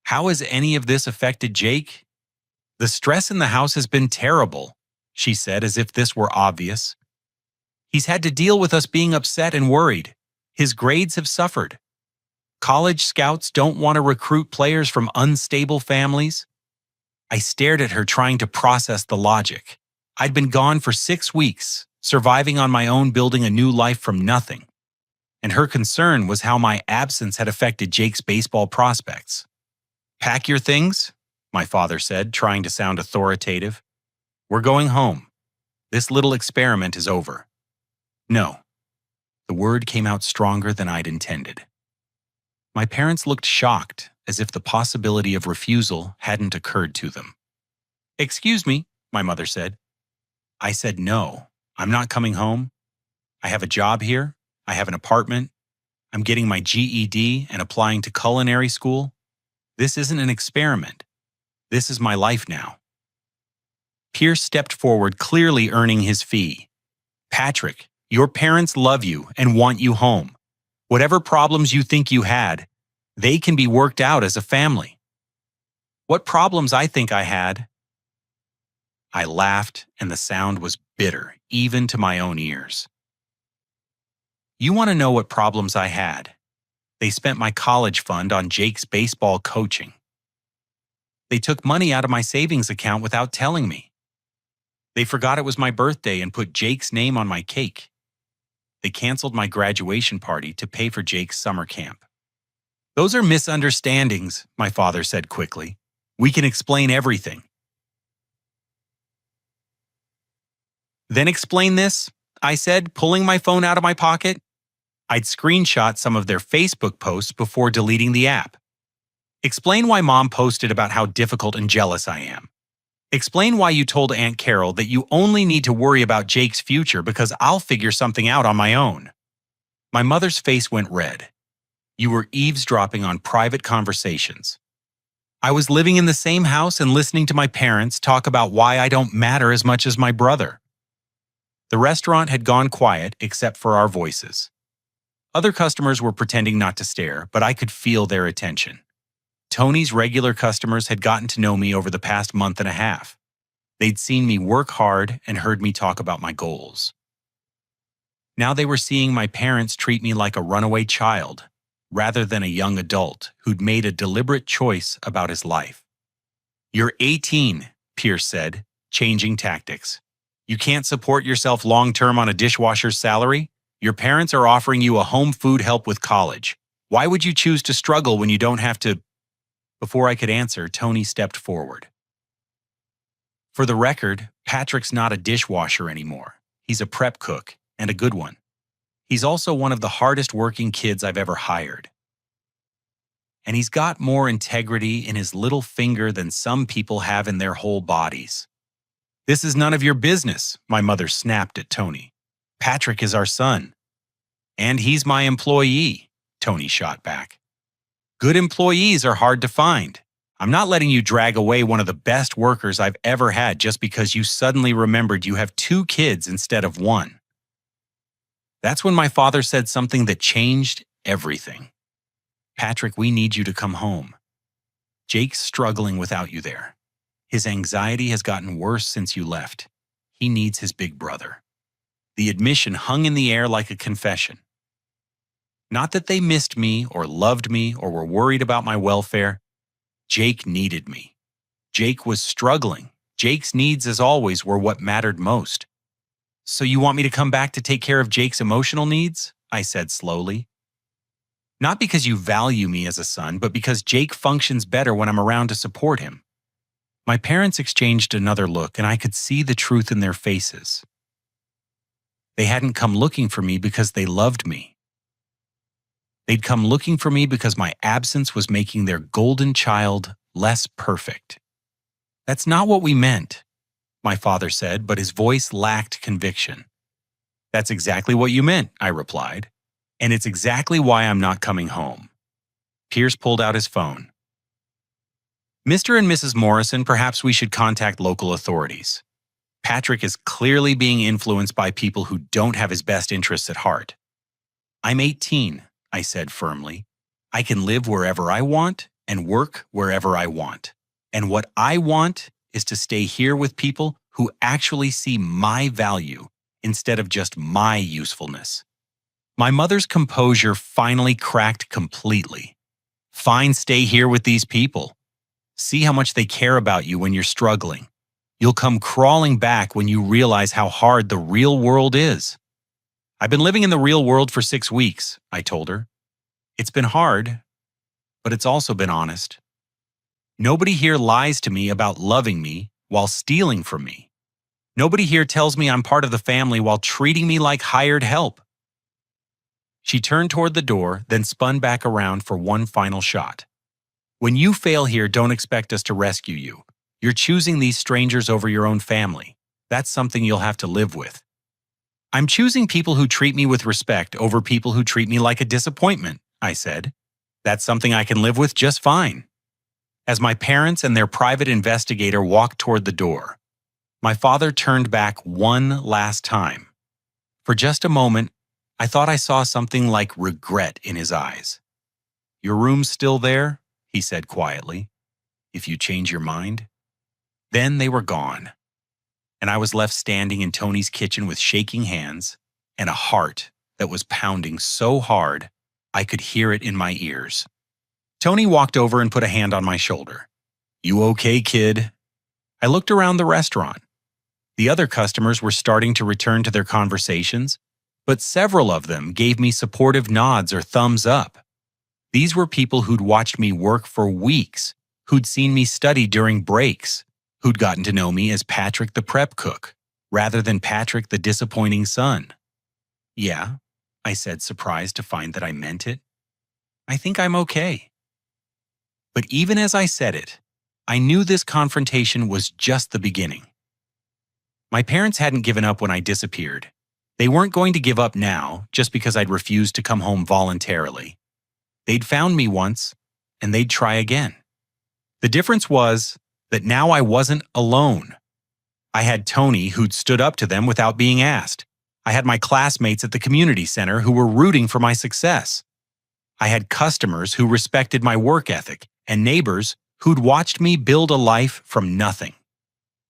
"How has any of this affected Jake?" "The stress in the house has been terrible," she said, as if this were obvious. "He's had to deal with us being upset and worried. His grades have suffered. College scouts don't want to recruit players from unstable families." I stared at her, trying to process the logic. I'd been gone for 6 weeks, surviving on my own, building a new life from nothing. And her concern was how my absence had affected Jake's baseball prospects. "Pack your things," my father said, trying to sound authoritative. "We're going home. This little experiment is over." "No." The word came out stronger than I'd intended. My parents looked shocked, as if the possibility of refusal hadn't occurred to them. "Excuse me," my mother said. I said no. I'm not coming home. I have a job here. I have an apartment. I'm getting my GED and applying to culinary school. This isn't an experiment. This is my life now. Pierce stepped forward, clearly earning his fee. "Patrick, your parents love you and want you home. Whatever problems you think you had, they can be worked out as a family." What problems I think I had? I laughed, and the sound was bitter, even to my own ears. "You want to know what problems I had? They spent my college fund on Jake's baseball coaching. They took money out of my savings account without telling me. They forgot it was my birthday and put Jake's name on my cake. They canceled my graduation party to pay for Jake's summer camp." "Those are misunderstandings," my father said quickly. "We can explain everything." "Then explain this," I said, pulling my phone out of my pocket. I'd screenshot some of their Facebook posts before deleting the app. "Explain why Mom posted about how difficult and jealous I am. Explain why you told Aunt Carol that you only need to worry about Jake's future because I'll figure something out on my own." My mother's face went red. "You were eavesdropping on private conversations. I was living in the same house and listening to my parents talk about why I don't matter as much as my brother." The restaurant had gone quiet except for our voices. Other customers were pretending not to stare, but I could feel their attention. Tony's regular customers had gotten to know me over the past month and a half. They'd seen me work hard and heard me talk about my goals. Now they were seeing my parents treat me like a runaway child, rather than a young adult who'd made a deliberate choice about his life. "You're 18, Pierce said, changing tactics. "You can't support yourself long-term on a dishwasher's salary? Your parents are offering you a home food help with college. Why would you choose to struggle when you don't have to—" Before I could answer, Tony stepped forward. "For the record, Patrick's not a dishwasher anymore. He's a prep cook, and a good one. He's also one of the hardest working kids I've ever hired. And he's got more integrity in his little finger than some people have in their whole bodies." "This is none of your business," my mother snapped at Tony. "Patrick is our son." "And he's my employee," Tony shot back. "Good employees are hard to find. I'm not letting you drag away one of the best workers I've ever had just because you suddenly remembered you have 2 kids instead of 1. That's when my father said something that changed everything. "Patrick, we need you to come home. Jake's struggling without you there. His anxiety has gotten worse since you left. He needs his big brother." The admission hung in the air like a confession. Not that they missed me or loved me or were worried about my welfare. Jake needed me. Jake was struggling. Jake's needs, as always, were what mattered most. "So you want me to come back to take care of Jake's emotional needs?" I said slowly. "Not because you value me as a son, but because Jake functions better when I'm around to support him." My parents exchanged another look, and I could see the truth in their faces. They hadn't come looking for me because they loved me. They'd come looking for me because my absence was making their golden child less perfect. "That's not what we meant," my father said, but his voice lacked conviction. "That's exactly what you meant," I replied. "And it's exactly why I'm not coming home." Pierce pulled out his phone. "Mr. and Mrs. Morrison, perhaps we should contact local authorities. Patrick is clearly being influenced by people who don't have his best interests at heart." "I'm 18, I said firmly. "I can live wherever I want and work wherever I want. And what I want is to stay here with people who actually see my value instead of just my usefulness." My mother's composure finally cracked completely. "Fine, stay here with these people. See how much they care about you when you're struggling. You'll come crawling back when you realize how hard the real world is." "I've been living in the real world for 6 weeks, I told her. "It's been hard, but it's also been honest. Nobody here lies to me about loving me while stealing from me. Nobody here tells me I'm part of the family while treating me like hired help. She turned toward the door, then spun back around for one final shot. When you fail here, don't expect us to rescue you. You're choosing these strangers over your own family. That's something you'll have to live with. I'm choosing people who treat me with respect over people who treat me like a disappointment, I said. That's something I can live with just fine. As my parents and their private investigator walked toward the door, my father turned back one last time. For just a moment, I thought I saw something like regret in his eyes. "Your room's still there?" he said quietly. "If you change your mind." Then they were gone, and I was left standing in Tony's kitchen with shaking hands and a heart that was pounding so hard I could hear it in my ears. Tony walked over and put a hand on my shoulder. "You okay, kid?" I looked around the restaurant. The other customers were starting to return to their conversations, but several of them gave me supportive nods or thumbs up. These were people who'd watched me work for weeks, who'd seen me study during breaks, who'd gotten to know me as Patrick the prep cook, rather than Patrick the disappointing son. "Yeah," I said, surprised to find that I meant it. "I think I'm okay." But even as I said it, I knew this confrontation was just the beginning. My parents hadn't given up when I disappeared. They weren't going to give up now just because I'd refused to come home voluntarily. They'd found me once, and they'd try again. The difference was that now I wasn't alone. I had Tony, who'd stood up to them without being asked. I had my classmates at the community center who were rooting for my success. I had customers who respected my work ethic and neighbors who'd watched me build a life from nothing.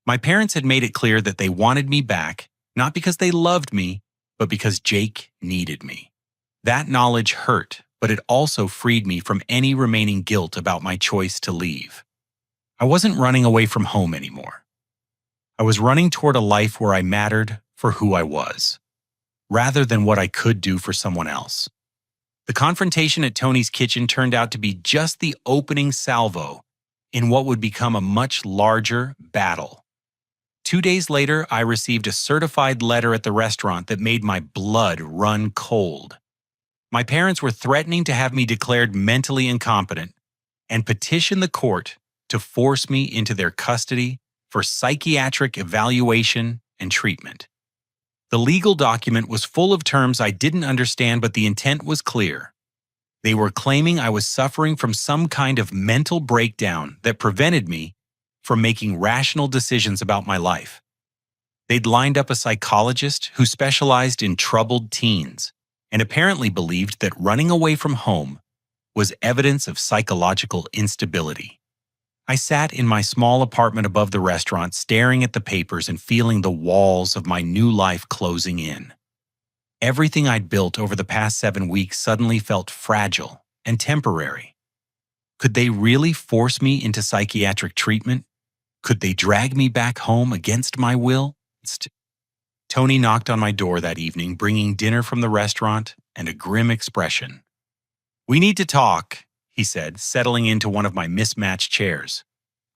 My parents had made it clear that they wanted me back, not because they loved me, but because Jake needed me. That knowledge hurt, but it also freed me from any remaining guilt about my choice to leave. I wasn't running away from home anymore. I was running toward a life where I mattered for who I was, rather than what I could do for someone else. The confrontation at Tony's kitchen turned out to be just the opening salvo in what would become a much larger battle. 2 days later, I received a certified letter at the restaurant that made my blood run cold. My parents were threatening to have me declared mentally incompetent and petition the court to force me into their custody for psychiatric evaluation and treatment. The legal document was full of terms I didn't understand, but the intent was clear. They were claiming I was suffering from some kind of mental breakdown that prevented me from making rational decisions about my life. They'd lined up a psychologist who specialized in troubled teens and apparently believed that running away from home was evidence of psychological instability. I sat in my small apartment above the restaurant, staring at the papers and feeling the walls of my new life closing in. Everything I'd built over the past 7 weeks suddenly felt fragile and temporary. Could they really force me into psychiatric treatment? Could they drag me back home against my will? Tony knocked on my door that evening, bringing dinner from the restaurant and a grim expression. "We need to talk," he said, settling into one of my mismatched chairs.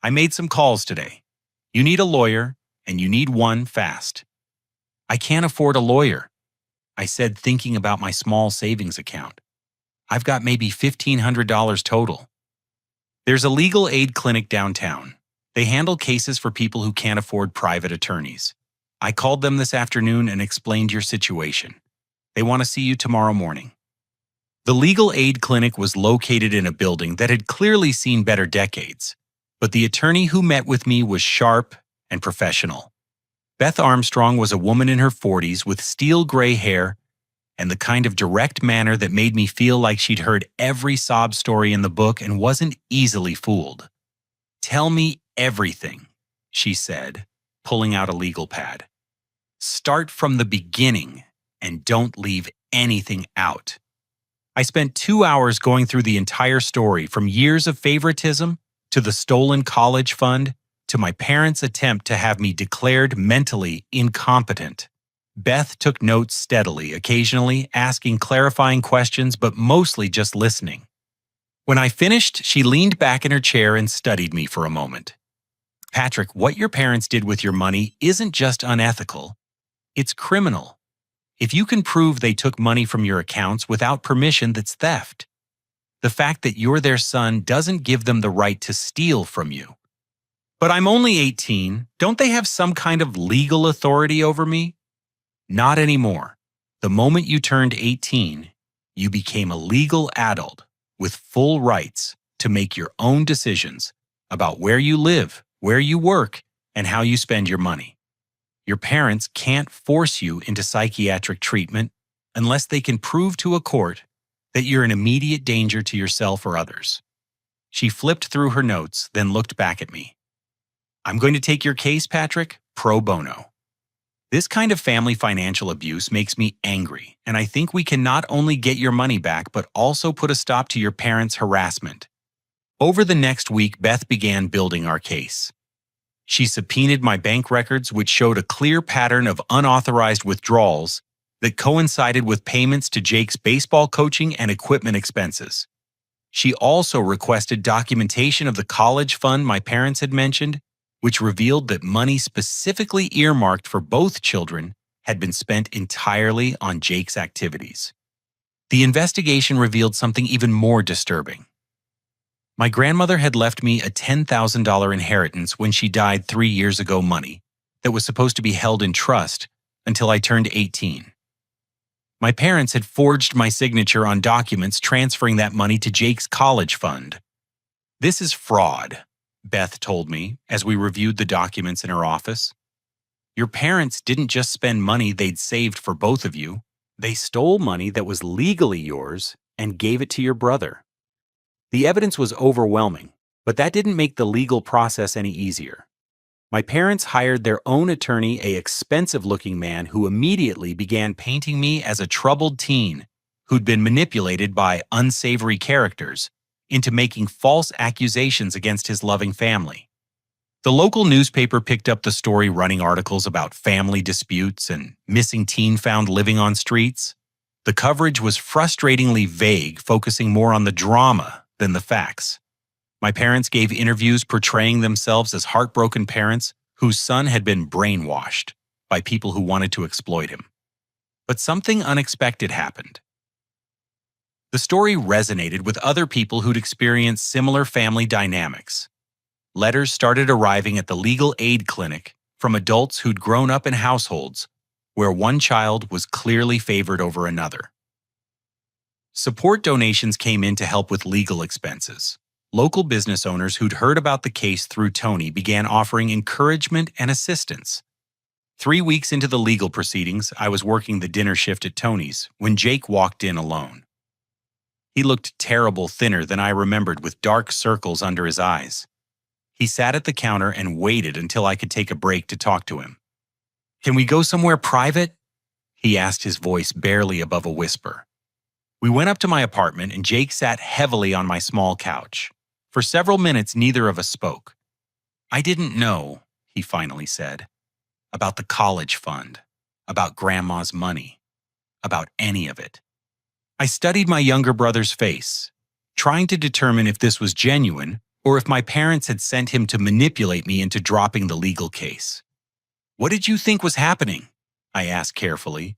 "I made some calls today. You need a lawyer, and you need one fast." "I can't afford a lawyer," I said, thinking about my small savings account. "I've got maybe $1,500 total." "There's a legal aid clinic downtown. They handle cases for people who can't afford private attorneys. I called them this afternoon and explained your situation. They want to see you tomorrow morning." The legal aid clinic was located in a building that had clearly seen better decades, but the attorney who met with me was sharp and professional. Beth Armstrong was a woman in her 40s with steel gray hair and the kind of direct manner that made me feel like she'd heard every sob story in the book and wasn't easily fooled. "Tell me everything," she said, pulling out a legal pad. "Start from the beginning and don't leave anything out." I spent 2 hours going through the entire story, from years of favoritism to the stolen college fund to my parents' attempt to have me declared mentally incompetent. Beth took notes steadily, occasionally asking clarifying questions, but mostly just listening. When I finished, she leaned back in her chair and studied me for a moment. "Patrick, what your parents did with your money isn't just unethical. It's criminal. If you can prove they took money from your accounts without permission, that's theft. The fact that you're their son doesn't give them the right to steal from you. But I'm only 18. Don't they have some kind of legal authority over me? Not anymore. The moment you turned 18, you became a legal adult with full rights to make your own decisions about where you live, where you work, and how you spend your money. Your parents can't force you into psychiatric treatment unless they can prove to a court that you're an immediate danger to yourself or others. She flipped through her notes, then looked back at me. I'm going to take your case, Patrick, pro bono. This kind of family financial abuse makes me angry, and I think we can not only get your money back, but also put a stop to your parents' harassment. Over the next week, Beth began building our case. She subpoenaed my bank records, which showed a clear pattern of unauthorized withdrawals that coincided with payments to Jake's baseball coaching and equipment expenses. She also requested documentation of the college fund my parents had mentioned, which revealed that money specifically earmarked for both children had been spent entirely on Jake's activities. The investigation revealed something even more disturbing. My grandmother had left me a $10,000 inheritance when she died 3 years ago, money that was supposed to be held in trust until I turned 18. My parents had forged my signature on documents transferring that money to Jake's college fund. This is fraud, Beth told me as we reviewed the documents in her office. Your parents didn't just spend money they'd saved for both of you. They stole money that was legally yours and gave it to your brother. The evidence was overwhelming, but that didn't make the legal process any easier. My parents hired their own attorney, an expensive-looking man who immediately began painting me as a troubled teen who'd been manipulated by unsavory characters into making false accusations against his loving family. The local newspaper picked up the story, running articles about family disputes and missing teen found living on streets. The coverage was frustratingly vague, focusing more on the drama than the facts. My parents gave interviews portraying themselves as heartbroken parents whose son had been brainwashed by people who wanted to exploit him. But something unexpected happened. The story resonated with other people who'd experienced similar family dynamics. Letters started arriving at the legal aid clinic from adults who'd grown up in households where one child was clearly favored over another. Support donations came in to help with legal expenses. Local business owners who'd heard about the case through Tony began offering encouragement and assistance. 3 weeks into the legal proceedings, I was working the dinner shift at Tony's when Jake walked in alone. He looked terrible, thinner than I remembered, with dark circles under his eyes. He sat at the counter and waited until I could take a break to talk to him. "Can we go somewhere private?" he asked, his voice barely above a whisper. We went up to my apartment and Jake sat heavily on my small couch. For several minutes, neither of us spoke. "I didn't know," he finally said, "about the college fund, about Grandma's money, about any of it." I studied my younger brother's face, trying to determine if this was genuine or if my parents had sent him to manipulate me into dropping the legal case. "What did you think was happening?" I asked carefully.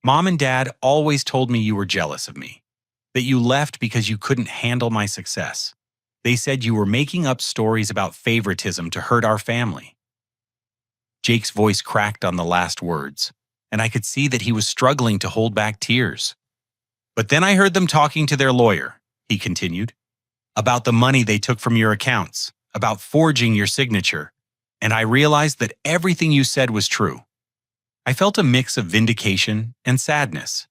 "Mom and Dad always told me you were jealous of me, that you left because you couldn't handle my success. They said you were making up stories about favoritism to hurt our family." Jake's voice cracked on the last words, and I could see that he was struggling to hold back tears. "But then I heard them talking to their lawyer," he continued, "about the money they took from your accounts, about forging your signature, and I realized that everything you said was true." I felt a mix of vindication and sadness.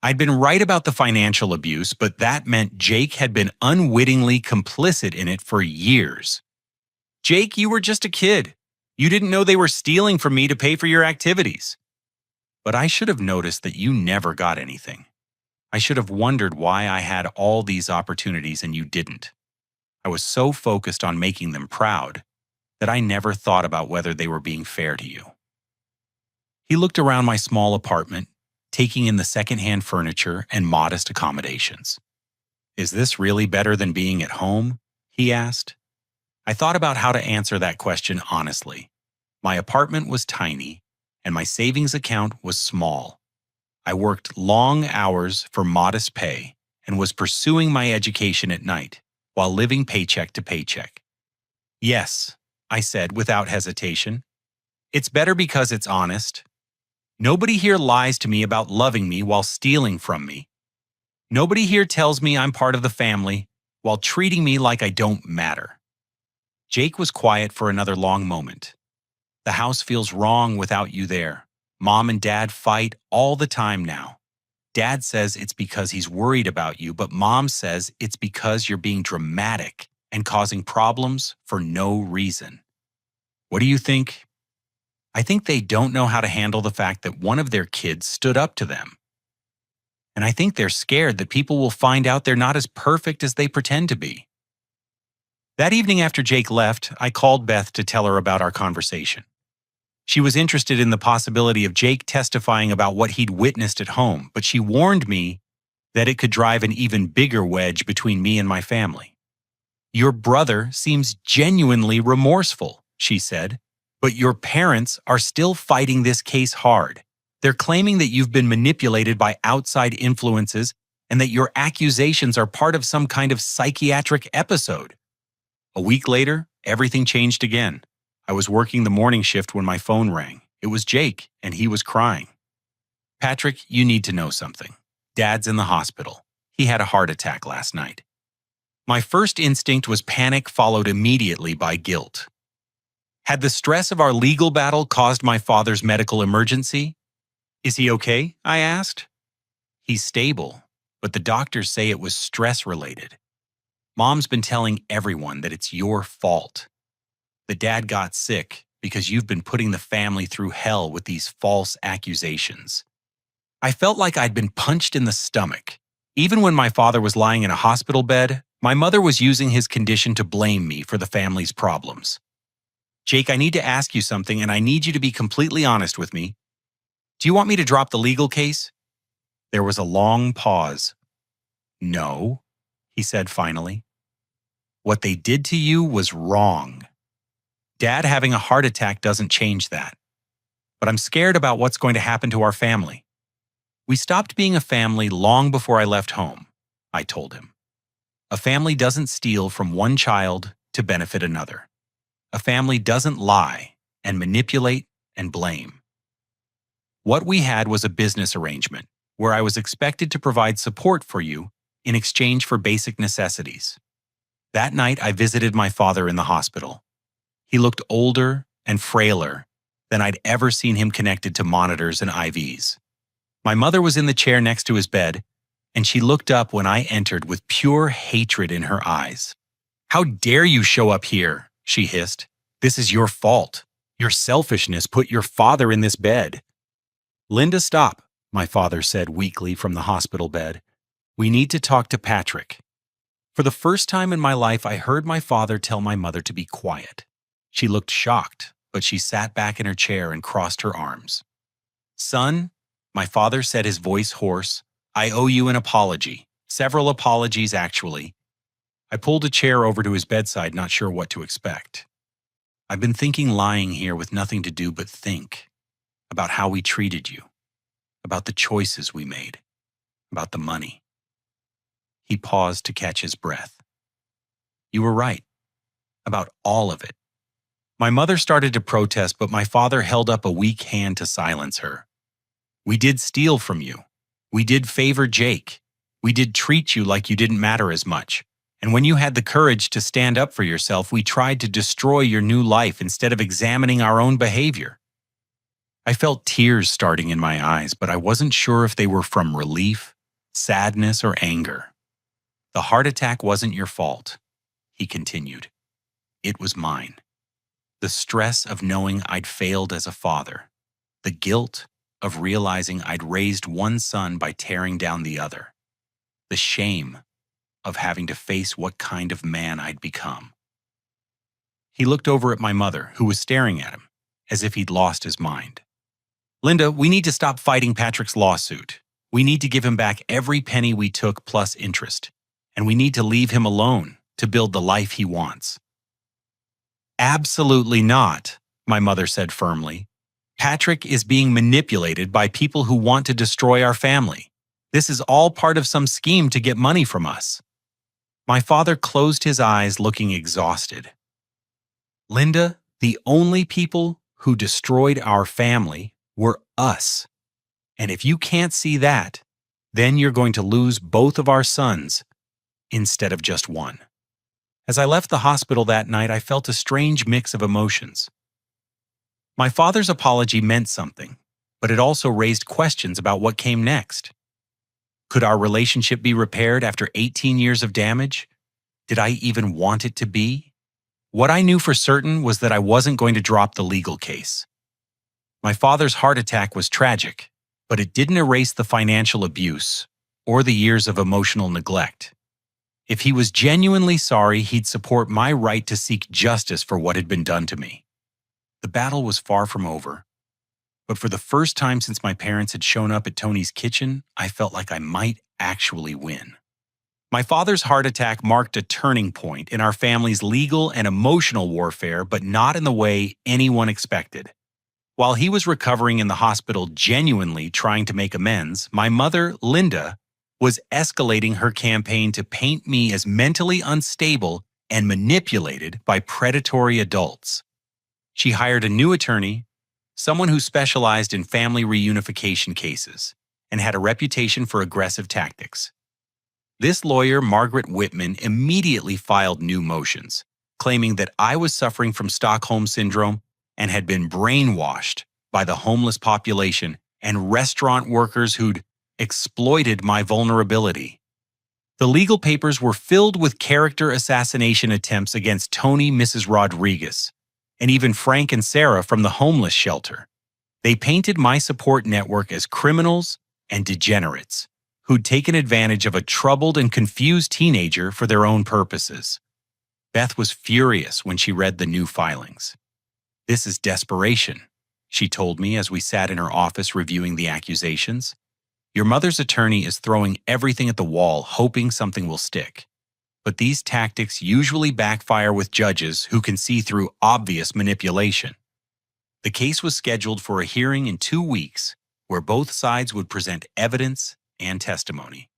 I'd been right about the financial abuse, but that meant Jake had been unwittingly complicit in it for years. "Jake, you were just a kid. You didn't know they were stealing from me to pay for your activities." "But I should have noticed that you never got anything. I should have wondered why I had all these opportunities and you didn't. I was so focused on making them proud that I never thought about whether they were being fair to you." He looked around my small apartment, taking in the secondhand furniture and modest accommodations. "Is this really better than being at home?" he asked. I thought about how to answer that question honestly. My apartment was tiny, and my savings account was small. I worked long hours for modest pay and was pursuing my education at night while living paycheck to paycheck. Yes, I said without hesitation. It's better because it's honest. Nobody here lies to me about loving me while stealing from me. Nobody here tells me I'm part of the family while treating me like I don't matter. Jake was quiet for another long moment. The house feels wrong without you there. Mom and Dad fight all the time now. Dad says it's because he's worried about you, but Mom says it's because you're being dramatic and causing problems for no reason. What do you think? I think they don't know how to handle the fact that one of their kids stood up to them. And I think they're scared that people will find out they're not as perfect as they pretend to be. That evening after Jake left, I called Beth to tell her about our conversation. She was interested in the possibility of Jake testifying about what he'd witnessed at home, but she warned me that it could drive an even bigger wedge between me and my family. Your brother seems genuinely remorseful, she said, but your parents are still fighting this case hard. They're claiming that you've been manipulated by outside influences and that your accusations are part of some kind of psychiatric episode. A week later, everything changed again. I was working the morning shift when my phone rang. It was Jake, and he was crying. Patrick, you need to know something. Dad's in the hospital. He had a heart attack last night. My first instinct was panic, followed immediately by guilt. Had the stress of our legal battle caused my father's medical emergency? Is he okay? I asked. He's stable, but the doctors say it was stress-related. Mom's been telling everyone that it's your fault. The dad got sick because you've been putting the family through hell with these false accusations. I felt like I'd been punched in the stomach. Even when my father was lying in a hospital bed, my mother was using his condition to blame me for the family's problems. Jake, I need to ask you something, and I need you to be completely honest with me. Do you want me to drop the legal case? There was a long pause. No, he said finally. What they did to you was wrong. Dad having a heart attack doesn't change that. But I'm scared about what's going to happen to our family. We stopped being a family long before I left home, I told him. A family doesn't steal from one child to benefit another. A family doesn't lie and manipulate and blame. What we had was a business arrangement where I was expected to provide support for you in exchange for basic necessities. That night, I visited my father in the hospital. He looked older and frailer than I'd ever seen him connected to monitors and IVs. My mother was in the chair next to his bed, and she looked up when I entered with pure hatred in her eyes. "How dare you show up here?" she hissed. "This is your fault. Your selfishness put your father in this bed." "Linda, stop," my father said weakly from the hospital bed. "We need to talk to Patrick." For the first time in my life, I heard my father tell my mother to be quiet. She looked shocked, but she sat back in her chair and crossed her arms. "Son," my father said, his voice hoarse, "I owe you an apology. Several apologies, actually." I pulled a chair over to his bedside, not sure what to expect. "I've been thinking lying here with nothing to do but think about how we treated you, about the choices we made, about the money." He paused to catch his breath. "You were right. About all of it." My mother started to protest, but my father held up a weak hand to silence her. "We did steal from you. We did favor Jake. We did treat you like you didn't matter as much. And when you had the courage to stand up for yourself, we tried to destroy your new life instead of examining our own behavior." I felt tears starting in my eyes, but I wasn't sure if they were from relief, sadness, or anger. "The heart attack wasn't your fault," he continued. "It was mine. The stress of knowing I'd failed as a father. The guilt of realizing I'd raised one son by tearing down the other. The shame of having to face what kind of man I'd become." He looked over at my mother, who was staring at him, as if he'd lost his mind. "Linda, we need to stop fighting Patrick's lawsuit. We need to give him back every penny we took plus interest. And we need to leave him alone to build the life he wants." "Absolutely not," my mother said firmly. Patrick is being manipulated by people who want to destroy our family. This is all part of some scheme to get money from us." My father closed his eyes, looking exhausted. "Linda, the only people who destroyed our family were us. And if you can't see that, then you're going to lose both of our sons instead of just one." As I left the hospital that night, I felt a strange mix of emotions. My father's apology meant something, but it also raised questions about what came next. Could our relationship be repaired after 18 years of damage? Did I even want it to be? What I knew for certain was that I wasn't going to drop the legal case. My father's heart attack was tragic, but it didn't erase the financial abuse or the years of emotional neglect. If he was genuinely sorry, he'd support my right to seek justice for what had been done to me. The battle was far from over, but for the first time since my parents had shown up at Tony's kitchen, I felt like I might actually win. My father's heart attack marked a turning point in our family's legal and emotional warfare, but not in the way anyone expected. While he was recovering in the hospital, genuinely trying to make amends, my mother, Linda, was escalating her campaign to paint me as mentally unstable and manipulated by predatory adults. She hired a new attorney, someone who specialized in family reunification cases, and had a reputation for aggressive tactics. This lawyer, Margaret Whitman, immediately filed new motions, claiming that I was suffering from Stockholm Syndrome and had been brainwashed by the homeless population and restaurant workers who'd exploited my vulnerability. The legal papers were filled with character assassination attempts against Tony, Mrs. Rodriguez, and even Frank and Sarah from the homeless shelter. They painted my support network as criminals and degenerates who'd taken advantage of a troubled and confused teenager for their own purposes. Beth was furious when she read the new filings. "This is desperation," she told me as we sat in her office reviewing the accusations. "Your mother's attorney is throwing everything at the wall, hoping something will stick. But these tactics usually backfire with judges who can see through obvious manipulation." The case was scheduled for a hearing in 2 weeks, where both sides would present evidence and testimony.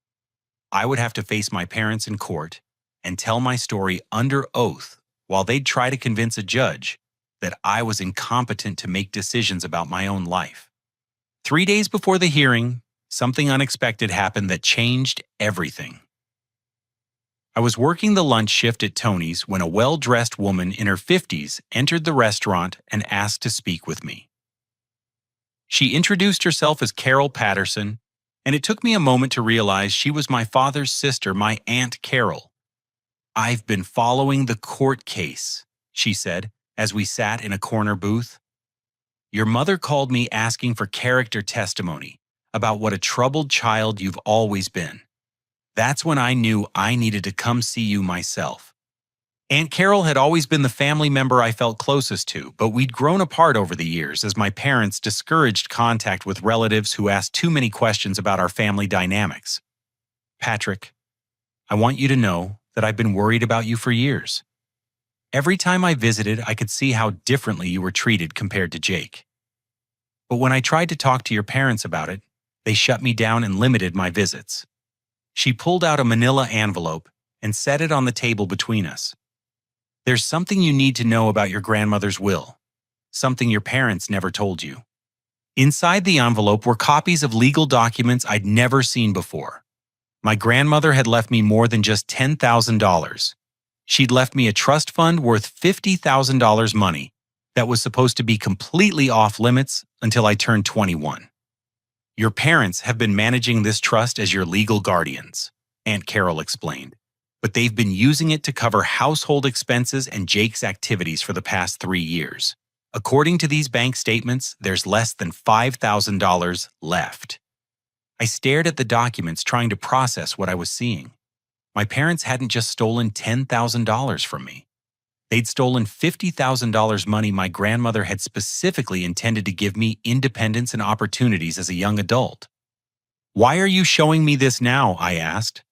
I would have to face my parents in court and tell my story under oath while they'd try to convince a judge that I was incompetent to make decisions about my own life. 3 days before the hearing, something unexpected happened that changed everything. I was working the lunch shift at Tony's when a well-dressed woman in her 50s entered the restaurant and asked to speak with me. She introduced herself as Carol Patterson, and it took me a moment to realize she was my father's sister, my Aunt Carol. "I've been following the court case," she said as we sat in a corner booth. "Your mother called me asking for character testimony about what a troubled child you've always been. That's when I knew I needed to come see you myself." Aunt Carol had always been the family member I felt closest to, but we'd grown apart over the years as my parents discouraged contact with relatives who asked too many questions about our family dynamics. "Patrick, I want you to know that I've been worried about you for years. Every time I visited, I could see how differently you were treated compared to Jake. But when I tried to talk to your parents about it, they shut me down and limited my visits." She pulled out a manila envelope and set it on the table between us. "There's something you need to know about your grandmother's will, something your parents never told you." Inside the envelope were copies of legal documents I'd never seen before. My grandmother had left me more than just $10,000. She'd left me a trust fund worth $50,000 money that was supposed to be completely off limits until I turned 21. "Your parents have been managing this trust as your legal guardians," Aunt Carol explained, "but they've been using it to cover household expenses and Jake's activities for the past 3 years. According to these bank statements, there's less than $5,000 left." I stared at the documents, trying to process what I was seeing. My parents hadn't just stolen $10,000 from me. They'd stolen $50,000 money my grandmother had specifically intended to give me independence and opportunities as a young adult. "Why are you showing me this now?" I asked.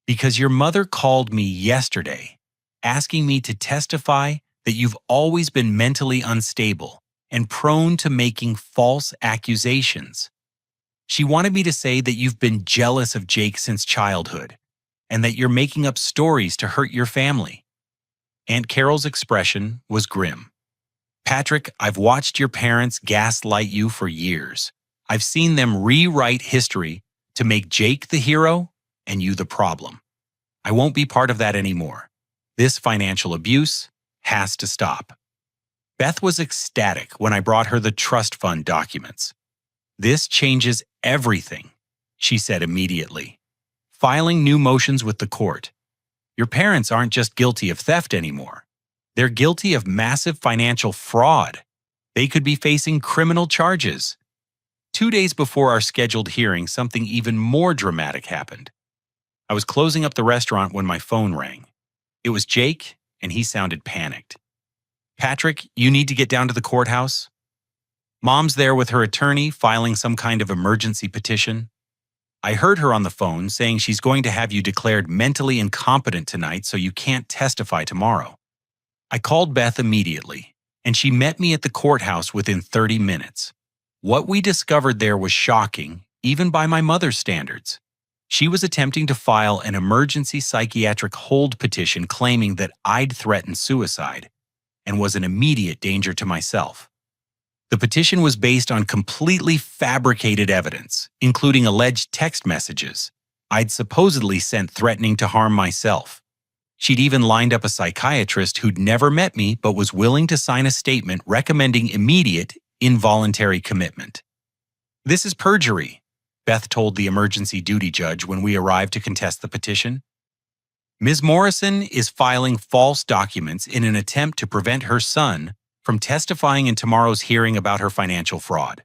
"Because your mother called me yesterday, asking me to testify that you've always been mentally unstable and prone to making false accusations. She wanted me to say that you've been jealous of Jake since childhood and that you're making up stories to hurt your family. Aunt Carol's expression was grim. Patrick, I've watched your parents gaslight you for years. I've seen them rewrite history to make Jake the hero and you the problem. I won't be part of that anymore. This financial abuse has to stop. Beth was ecstatic when I brought her the trust fund documents. This changes everything, she said immediately. Filing new motions with the court. Your parents aren't just guilty of theft anymore. They're guilty of massive financial fraud. They could be facing criminal charges. 2 days before our scheduled hearing, something even more dramatic happened. I was closing up the restaurant when my phone rang. It was Jake, and he sounded panicked. Patrick, you need to get down to the courthouse. Mom's there with her attorney filing some kind of emergency petition. I heard her on the phone saying she's going to have you declared mentally incompetent tonight so you can't testify tomorrow. I called Beth immediately, and she met me at the courthouse within 30 minutes. What we discovered there was shocking, even by my mother's standards. She was attempting to file an emergency psychiatric hold petition claiming that I'd threatened suicide and was an immediate danger to myself. The petition was based on completely fabricated evidence, including alleged text messages I'd supposedly sent threatening to harm myself. She'd even lined up a psychiatrist who'd never met me but was willing to sign a statement recommending immediate, involuntary commitment. This is perjury, Beth told the emergency duty judge when we arrived to contest the petition. Ms. Morrison is filing false documents in an attempt to prevent her son from testifying in tomorrow's hearing about her financial fraud.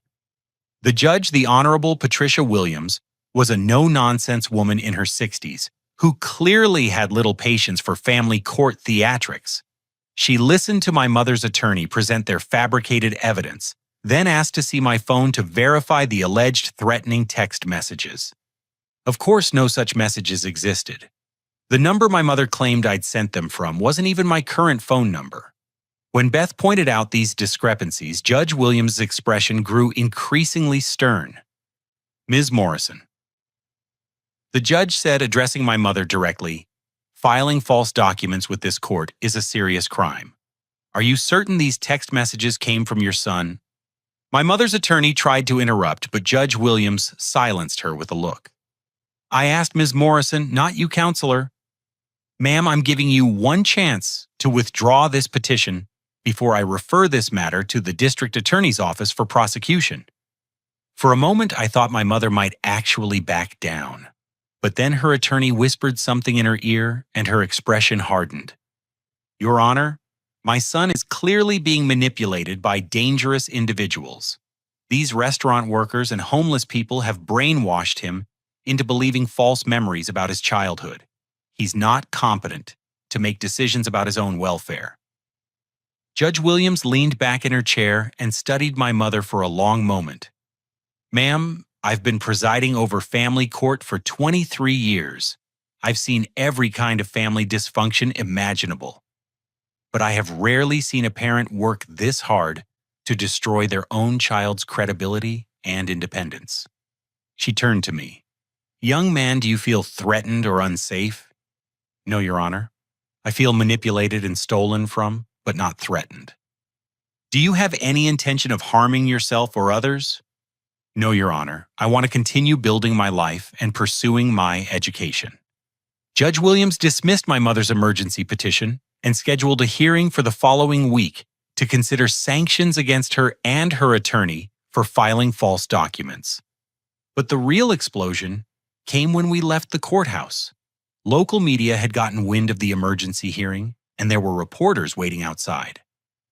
The judge, the Honorable Patricia Williams, was a no-nonsense woman in her 60s who clearly had little patience for family court theatrics. She listened to my mother's attorney present their fabricated evidence, then asked to see my phone to verify the alleged threatening text messages. Of course, no such messages existed. The number my mother claimed I'd sent them from wasn't even my current phone number. When Beth pointed out these discrepancies, Judge Williams' expression grew increasingly stern. Ms. Morrison. The judge said, addressing my mother directly, filing false documents with this court is a serious crime. Are you certain these text messages came from your son? My mother's attorney tried to interrupt, but Judge Williams silenced her with a look. I asked Ms. Morrison, not you, counselor. Ma'am, I'm giving you one chance to withdraw this petition before I refer this matter to the district attorney's office for prosecution. For a moment, I thought my mother might actually back down. But then her attorney whispered something in her ear and her expression hardened. Your Honor, my son is clearly being manipulated by dangerous individuals. These restaurant workers and homeless people have brainwashed him into believing false memories about his childhood. He's not competent to make decisions about his own welfare. Judge Williams leaned back in her chair and studied my mother for a long moment. Ma'am, I've been presiding over family court for 23 years. I've seen every kind of family dysfunction imaginable. But I have rarely seen a parent work this hard to destroy their own child's credibility and independence. She turned to me. Young man, do you feel threatened or unsafe? No, Your Honor. I feel manipulated and stolen from, but not threatened. Do you have any intention of harming yourself or others? No, Your Honor. I want to continue building my life and pursuing my education. Judge Williams dismissed my mother's emergency petition and scheduled a hearing for the following week to consider sanctions against her and her attorney for filing false documents. But the real explosion came when we left the courthouse. Local media had gotten wind of the emergency hearing, and there were reporters waiting outside.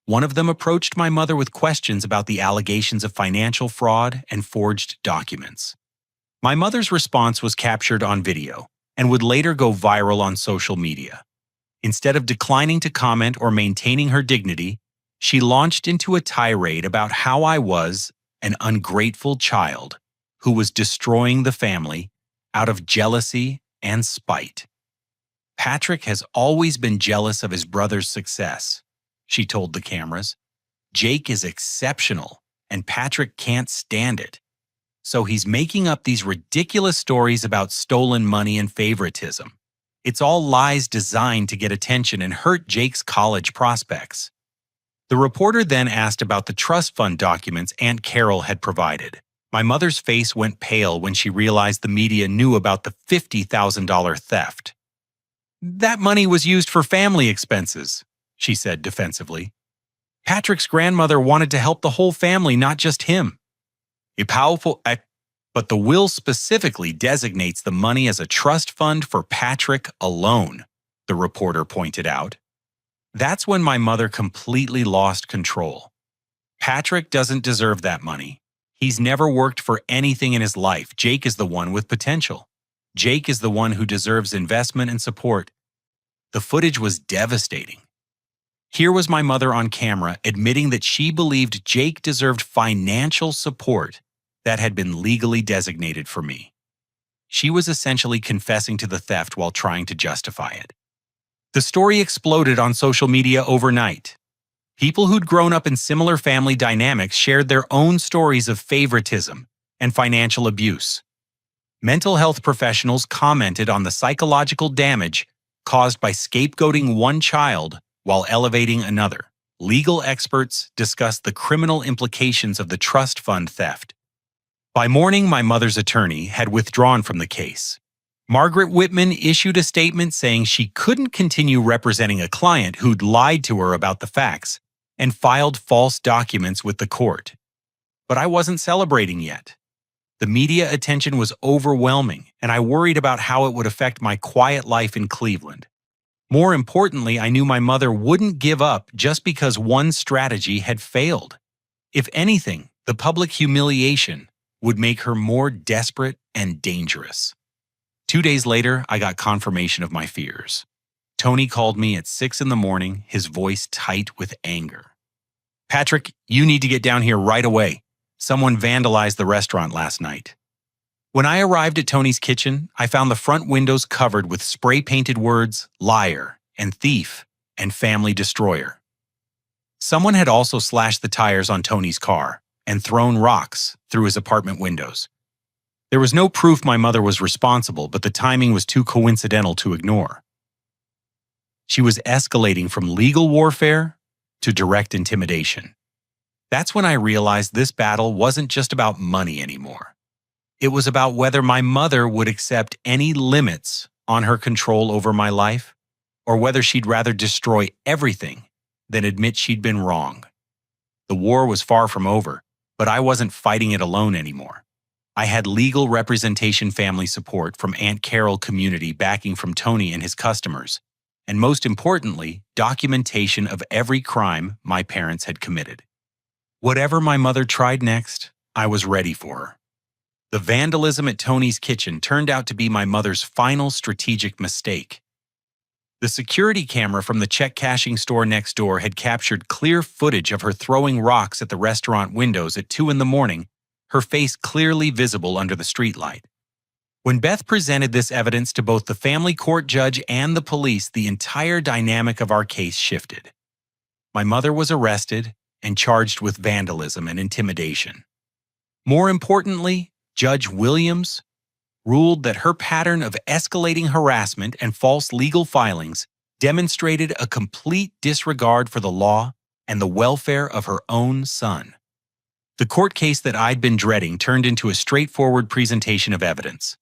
One of them approached my mother with questions about the allegations of financial fraud and forged documents. My mother's response was captured on video and would later go viral on social media. Instead of declining to comment or maintaining her dignity, she launched into a tirade about how I was an ungrateful child who was destroying the family out of jealousy and spite. Patrick has always been jealous of his brother's success, she told the cameras. Jake is exceptional, and Patrick can't stand it. So he's making up these ridiculous stories about stolen money and favoritism. It's all lies designed to get attention and hurt Jake's college prospects. The reporter then asked about the trust fund documents Aunt Carol had provided. My mother's face went pale when she realized the media knew about the $50,000 theft. "That money was used for family expenses," she said defensively. "Patrick's grandmother wanted to help the whole family, not just him. A powerful act, but the will specifically designates the money as a trust fund for Patrick alone," the reporter pointed out. That's when my mother completely lost control. "Patrick doesn't deserve that money. He's never worked for anything in his life. Jake is the one with potential. Jake is the one who deserves investment and support." The footage was devastating. Here was my mother on camera admitting that she believed Jake deserved financial support that had been legally designated for me. She was essentially confessing to the theft while trying to justify it. The story exploded on social media overnight. People who'd grown up in similar family dynamics shared their own stories of favoritism and financial abuse. Mental health professionals commented on the psychological damage caused by scapegoating one child while elevating another. Legal experts discussed the criminal implications of the trust fund theft. By morning, my mother's attorney had withdrawn from the case. Margaret Whitman issued a statement saying she couldn't continue representing a client who'd lied to her about the facts and filed false documents with the court. But I wasn't celebrating yet. The media attention was overwhelming, and I worried about how it would affect my quiet life in Cleveland. More importantly, I knew my mother wouldn't give up just because one strategy had failed. If anything, the public humiliation would make her more desperate and dangerous. 2 days later, I got confirmation of my fears. Tony called me at 6 in the morning, his voice tight with anger. "Patrick, you need to get down here right away. Someone vandalized the restaurant last night." When I arrived at Tony's kitchen, I found the front windows covered with spray-painted words "liar" and "thief" and "family destroyer." Someone had also slashed the tires on Tony's car and thrown rocks through his apartment windows. There was no proof my mother was responsible, but the timing was too coincidental to ignore. She was escalating from legal warfare to direct intimidation. That's when I realized this battle wasn't just about money anymore. It was about whether my mother would accept any limits on her control over my life, or whether she'd rather destroy everything than admit she'd been wrong. The war was far from over, but I wasn't fighting it alone anymore. I had legal representation, family support from Aunt Carol community backing from Tony and his customers, and most importantly, documentation of every crime my parents had committed. Whatever my mother tried next, I was ready for her. The vandalism at Tony's kitchen turned out to be my mother's final strategic mistake. The security camera from the check cashing store next door had captured clear footage of her throwing rocks at the restaurant windows at 2 in the morning, her face clearly visible under the streetlight. When Beth presented this evidence to both the family court judge and the police, the entire dynamic of our case shifted. My mother was arrested and charged with vandalism and intimidation. More importantly, Judge Williams ruled that her pattern of escalating harassment and false legal filings demonstrated a complete disregard for the law and the welfare of her own son. The court case that I'd been dreading turned into a straightforward presentation of evidence.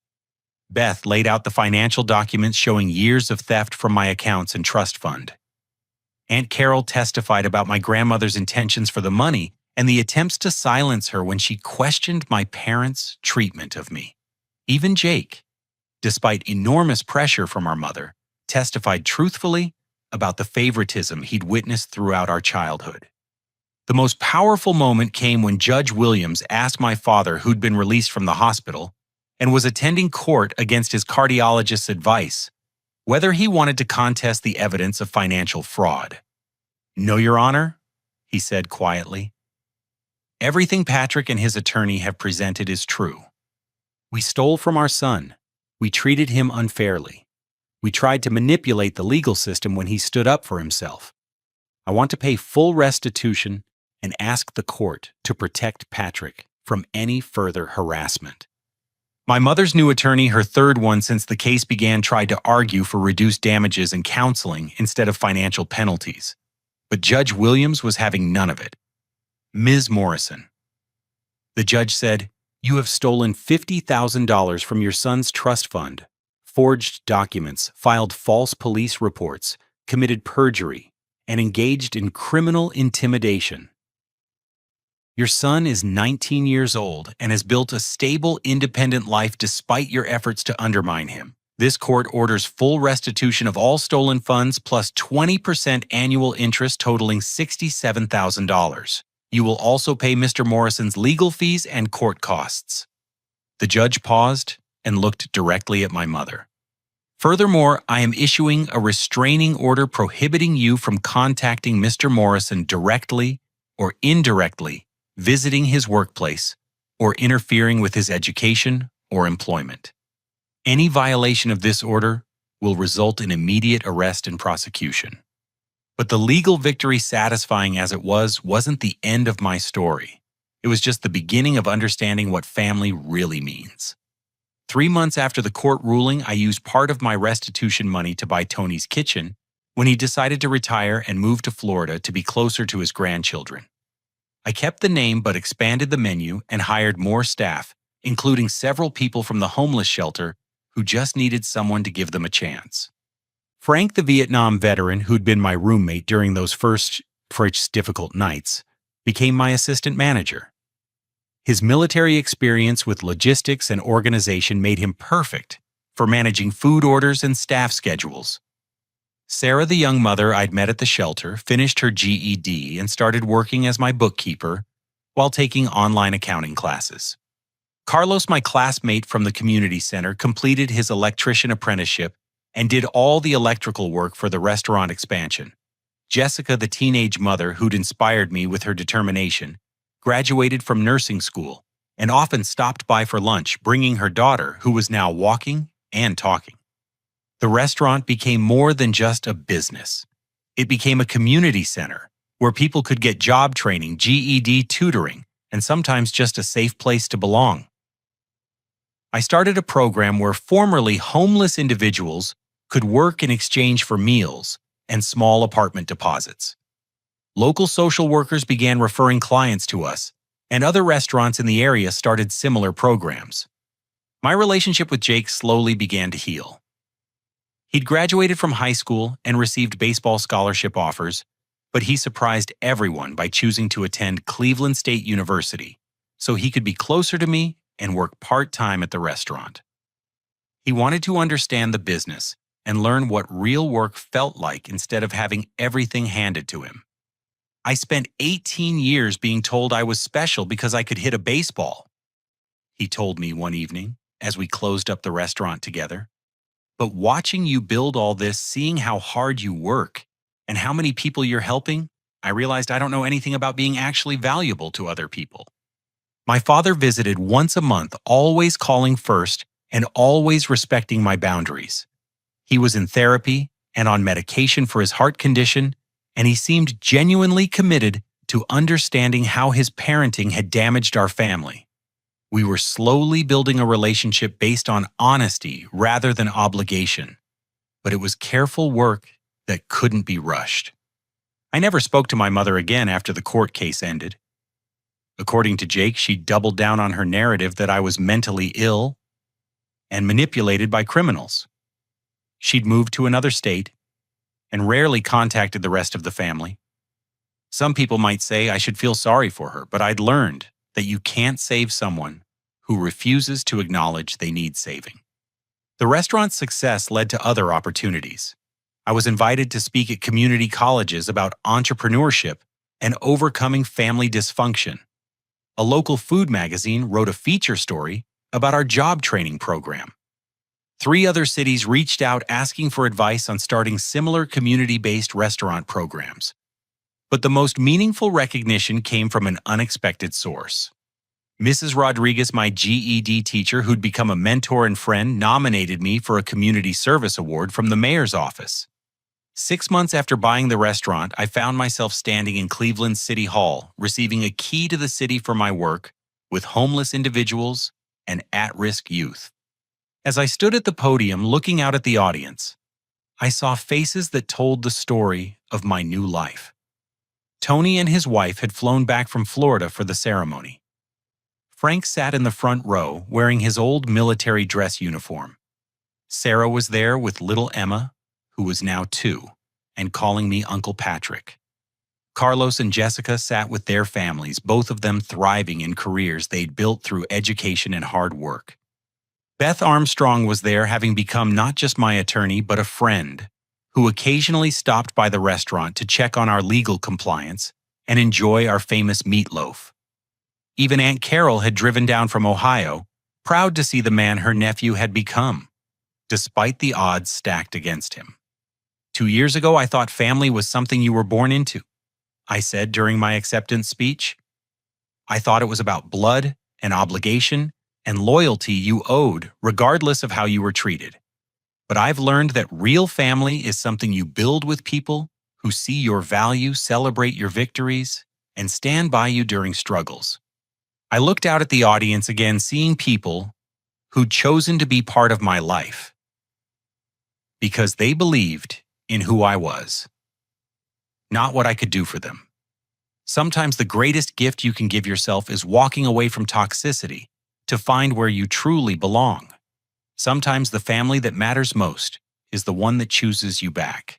Beth laid out the financial documents showing years of theft from my accounts and trust fund. Aunt Carol testified about my grandmother's intentions for the money and the attempts to silence her when she questioned my parents' treatment of me. Even Jake, despite enormous pressure from our mother, testified truthfully about the favoritism he'd witnessed throughout our childhood. The most powerful moment came when Judge Williams asked my father, who'd been released from the hospital and was attending court against his cardiologist's advice, whether he wanted to contest the evidence of financial fraud. "No, Your Honor," he said quietly. "Everything Patrick and his attorney have presented is true. We stole from our son. We treated him unfairly. We tried to manipulate the legal system when he stood up for himself. I want to pay full restitution and asked the court to protect Patrick from any further harassment. My mother's new attorney, her third one since the case began, tried to argue for reduced damages and counseling instead of financial penalties. But Judge Williams was having none of it. Ms. Morrison. The judge said, "You have stolen $50,000 from your son's trust fund, forged documents, filed false police reports, committed perjury, and engaged in criminal intimidation. Your son is 19 years old and has built a stable, independent life despite your efforts to undermine him. This court orders full restitution of all stolen funds plus 20% annual interest totaling $67,000. You will also pay Mr. Morrison's legal fees and court costs." The judge paused and looked directly at my mother. "Furthermore, I am issuing a restraining order prohibiting you from contacting Mr. Morrison directly or indirectly, visiting his workplace, or interfering with his education or employment. Any violation of this order will result in immediate arrest and prosecution." But the legal victory, satisfying as it was, wasn't the end of my story. It was just the beginning of understanding what family really means. 3 months after the court ruling, I used part of my restitution money to buy Tony's kitchen when he decided to retire and move to Florida to be closer to his grandchildren. I kept the name but expanded the menu and hired more staff, including several people from the homeless shelter who just needed someone to give them a chance. Frank, the Vietnam veteran who'd been my roommate during those first difficult nights, became my assistant manager. His military experience with logistics and organization made him perfect for managing food orders and staff schedules. Sarah, the young mother I'd met at the shelter, finished her GED and started working as my bookkeeper while taking online accounting classes. Carlos, my classmate from the community center, completed his electrician apprenticeship and did all the electrical work for the restaurant expansion. Jessica, the teenage mother who'd inspired me with her determination, graduated from nursing school and often stopped by for lunch, bringing her daughter, who was now walking and talking. The restaurant became more than just a business. It became a community center where people could get job training, GED tutoring, and sometimes just a safe place to belong. I started a program where formerly homeless individuals could work in exchange for meals and small apartment deposits. Local social workers began referring clients to us, and other restaurants in the area started similar programs. My relationship with Jake slowly began to heal. He'd graduated from high school and received baseball scholarship offers, but he surprised everyone by choosing to attend Cleveland State University so he could be closer to me and work part-time at the restaurant. He wanted to understand the business and learn what real work felt like instead of having everything handed to him. I spent 18 years being told I was special because I could hit a baseball, he told me one evening as we closed up the restaurant together. But watching you build all this, seeing how hard you work and how many people you're helping, I realized I don't know anything about being actually valuable to other people. My father visited once a month, always calling first and always respecting my boundaries. He was in therapy and on medication for his heart condition, and he seemed genuinely committed to understanding how his parenting had damaged our family. We were slowly building a relationship based on honesty rather than obligation, but it was careful work that couldn't be rushed. I never spoke to my mother again after the court case ended. According to Jake, she doubled down on her narrative that I was mentally ill and manipulated by criminals. She'd moved to another state and rarely contacted the rest of the family. Some people might say I should feel sorry for her, but I'd learned that you can't save someone who refuses to acknowledge they need saving. The restaurant's success led to other opportunities. I was invited to speak at community colleges about entrepreneurship and overcoming family dysfunction. A local food magazine wrote a feature story about our job training program. 3 other cities reached out asking for advice on starting similar community-based restaurant programs. But the most meaningful recognition came from an unexpected source. Mrs. Rodriguez, my GED teacher who'd become a mentor and friend, nominated me for a community service award from the mayor's office. 6 months after buying the restaurant, I found myself standing in Cleveland City Hall, receiving a key to the city for my work with homeless individuals and at-risk youth. As I stood at the podium looking out at the audience, I saw faces that told the story of my new life. Tony and his wife had flown back from Florida for the ceremony. Frank sat in the front row wearing his old military dress uniform. Sarah was there with little Emma, who was now 2, and calling me Uncle Patrick. Carlos and Jessica sat with their families, both of them thriving in careers they'd built through education and hard work. Beth Armstrong was there, having become not just my attorney but a friend, who occasionally stopped by the restaurant to check on our legal compliance and enjoy our famous meatloaf. Even Aunt Carol had driven down from Ohio, proud to see the man her nephew had become, despite the odds stacked against him. 2 years ago, I thought family was something you were born into, I said during my acceptance speech. I thought it was about blood and obligation and loyalty you owed regardless of how you were treated. But I've learned that real family is something you build with people who see your value, celebrate your victories, and stand by you during struggles. I looked out at the audience again, seeing people who'd chosen to be part of my life because they believed in who I was, not what I could do for them. Sometimes the greatest gift you can give yourself is walking away from toxicity to find where you truly belong. Sometimes the family that matters most is the one that chooses you back.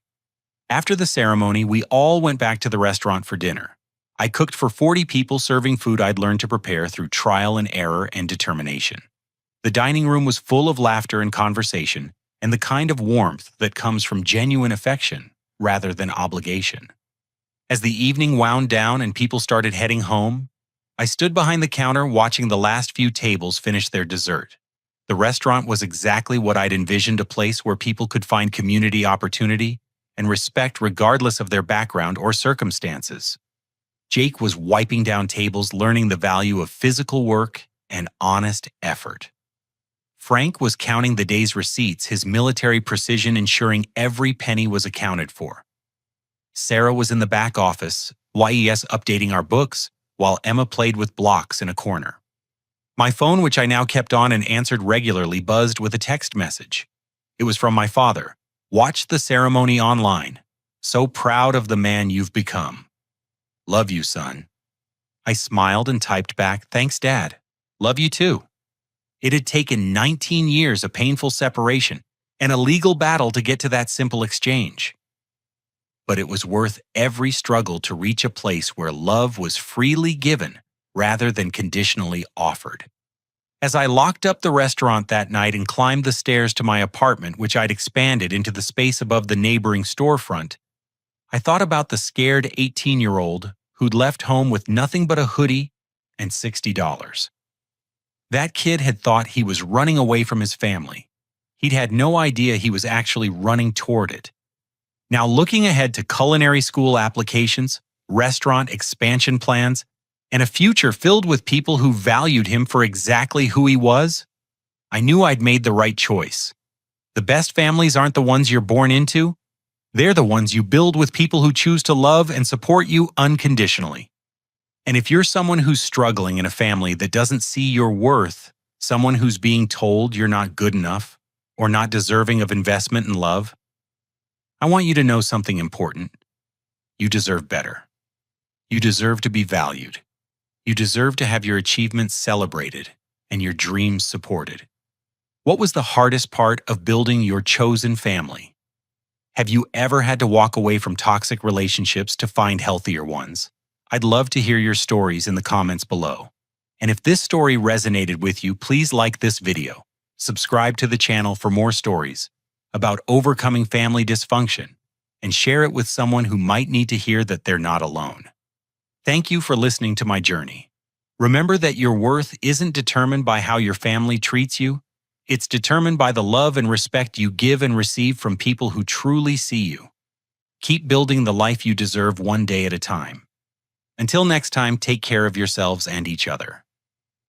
After the ceremony, we all went back to the restaurant for dinner. I cooked for 40 people, serving food I'd learned to prepare through trial and error and determination. The dining room was full of laughter and conversation, and the kind of warmth that comes from genuine affection rather than obligation. As the evening wound down and people started heading home, I stood behind the counter watching the last few tables finish their dessert. The restaurant was exactly what I'd envisioned, a place where people could find community, opportunity, and respect regardless of their background or circumstances. Jake was wiping down tables, learning the value of physical work and honest effort. Frank was counting the day's receipts, his military precision ensuring every penny was accounted for. Sarah was in the back office, YES updating our books, while Emma played with blocks in a corner. My phone, which I now kept on and answered regularly, buzzed with a text message. It was from my father. "Watched the ceremony online. So proud of the man you've become. Love you, son." I smiled and typed back, "Thanks, Dad. Love you too." It had taken 19 years of painful separation and a legal battle to get to that simple exchange. But it was worth every struggle to reach a place where love was freely given rather than conditionally offered. As I locked up the restaurant that night and climbed the stairs to my apartment, which I'd expanded into the space above the neighboring storefront, I thought about the scared 18-year-old who'd left home with nothing but a hoodie and $60. That kid had thought he was running away from his family. He'd had no idea he was actually running toward it. Now, looking ahead to culinary school applications, restaurant expansion plans, and a future filled with people who valued him for exactly who he was, I knew I'd made the right choice. The best families aren't the ones you're born into. They're the ones you build with people who choose to love and support you unconditionally. And if you're someone who's struggling in a family that doesn't see your worth, someone who's being told you're not good enough or not deserving of investment and love, I want you to know something important. You deserve better. You deserve to be valued. You deserve to have your achievements celebrated and your dreams supported. What was the hardest part of building your chosen family? Have you ever had to walk away from toxic relationships to find healthier ones? I'd love to hear your stories in the comments below. And if this story resonated with you, please like this video, subscribe to the channel for more stories about overcoming family dysfunction, and share it with someone who might need to hear that they're not alone. Thank you for listening to my journey. Remember that your worth isn't determined by how your family treats you. It's determined by the love and respect you give and receive from people who truly see you. Keep building the life you deserve, one day at a time. Until next time, take care of yourselves and each other.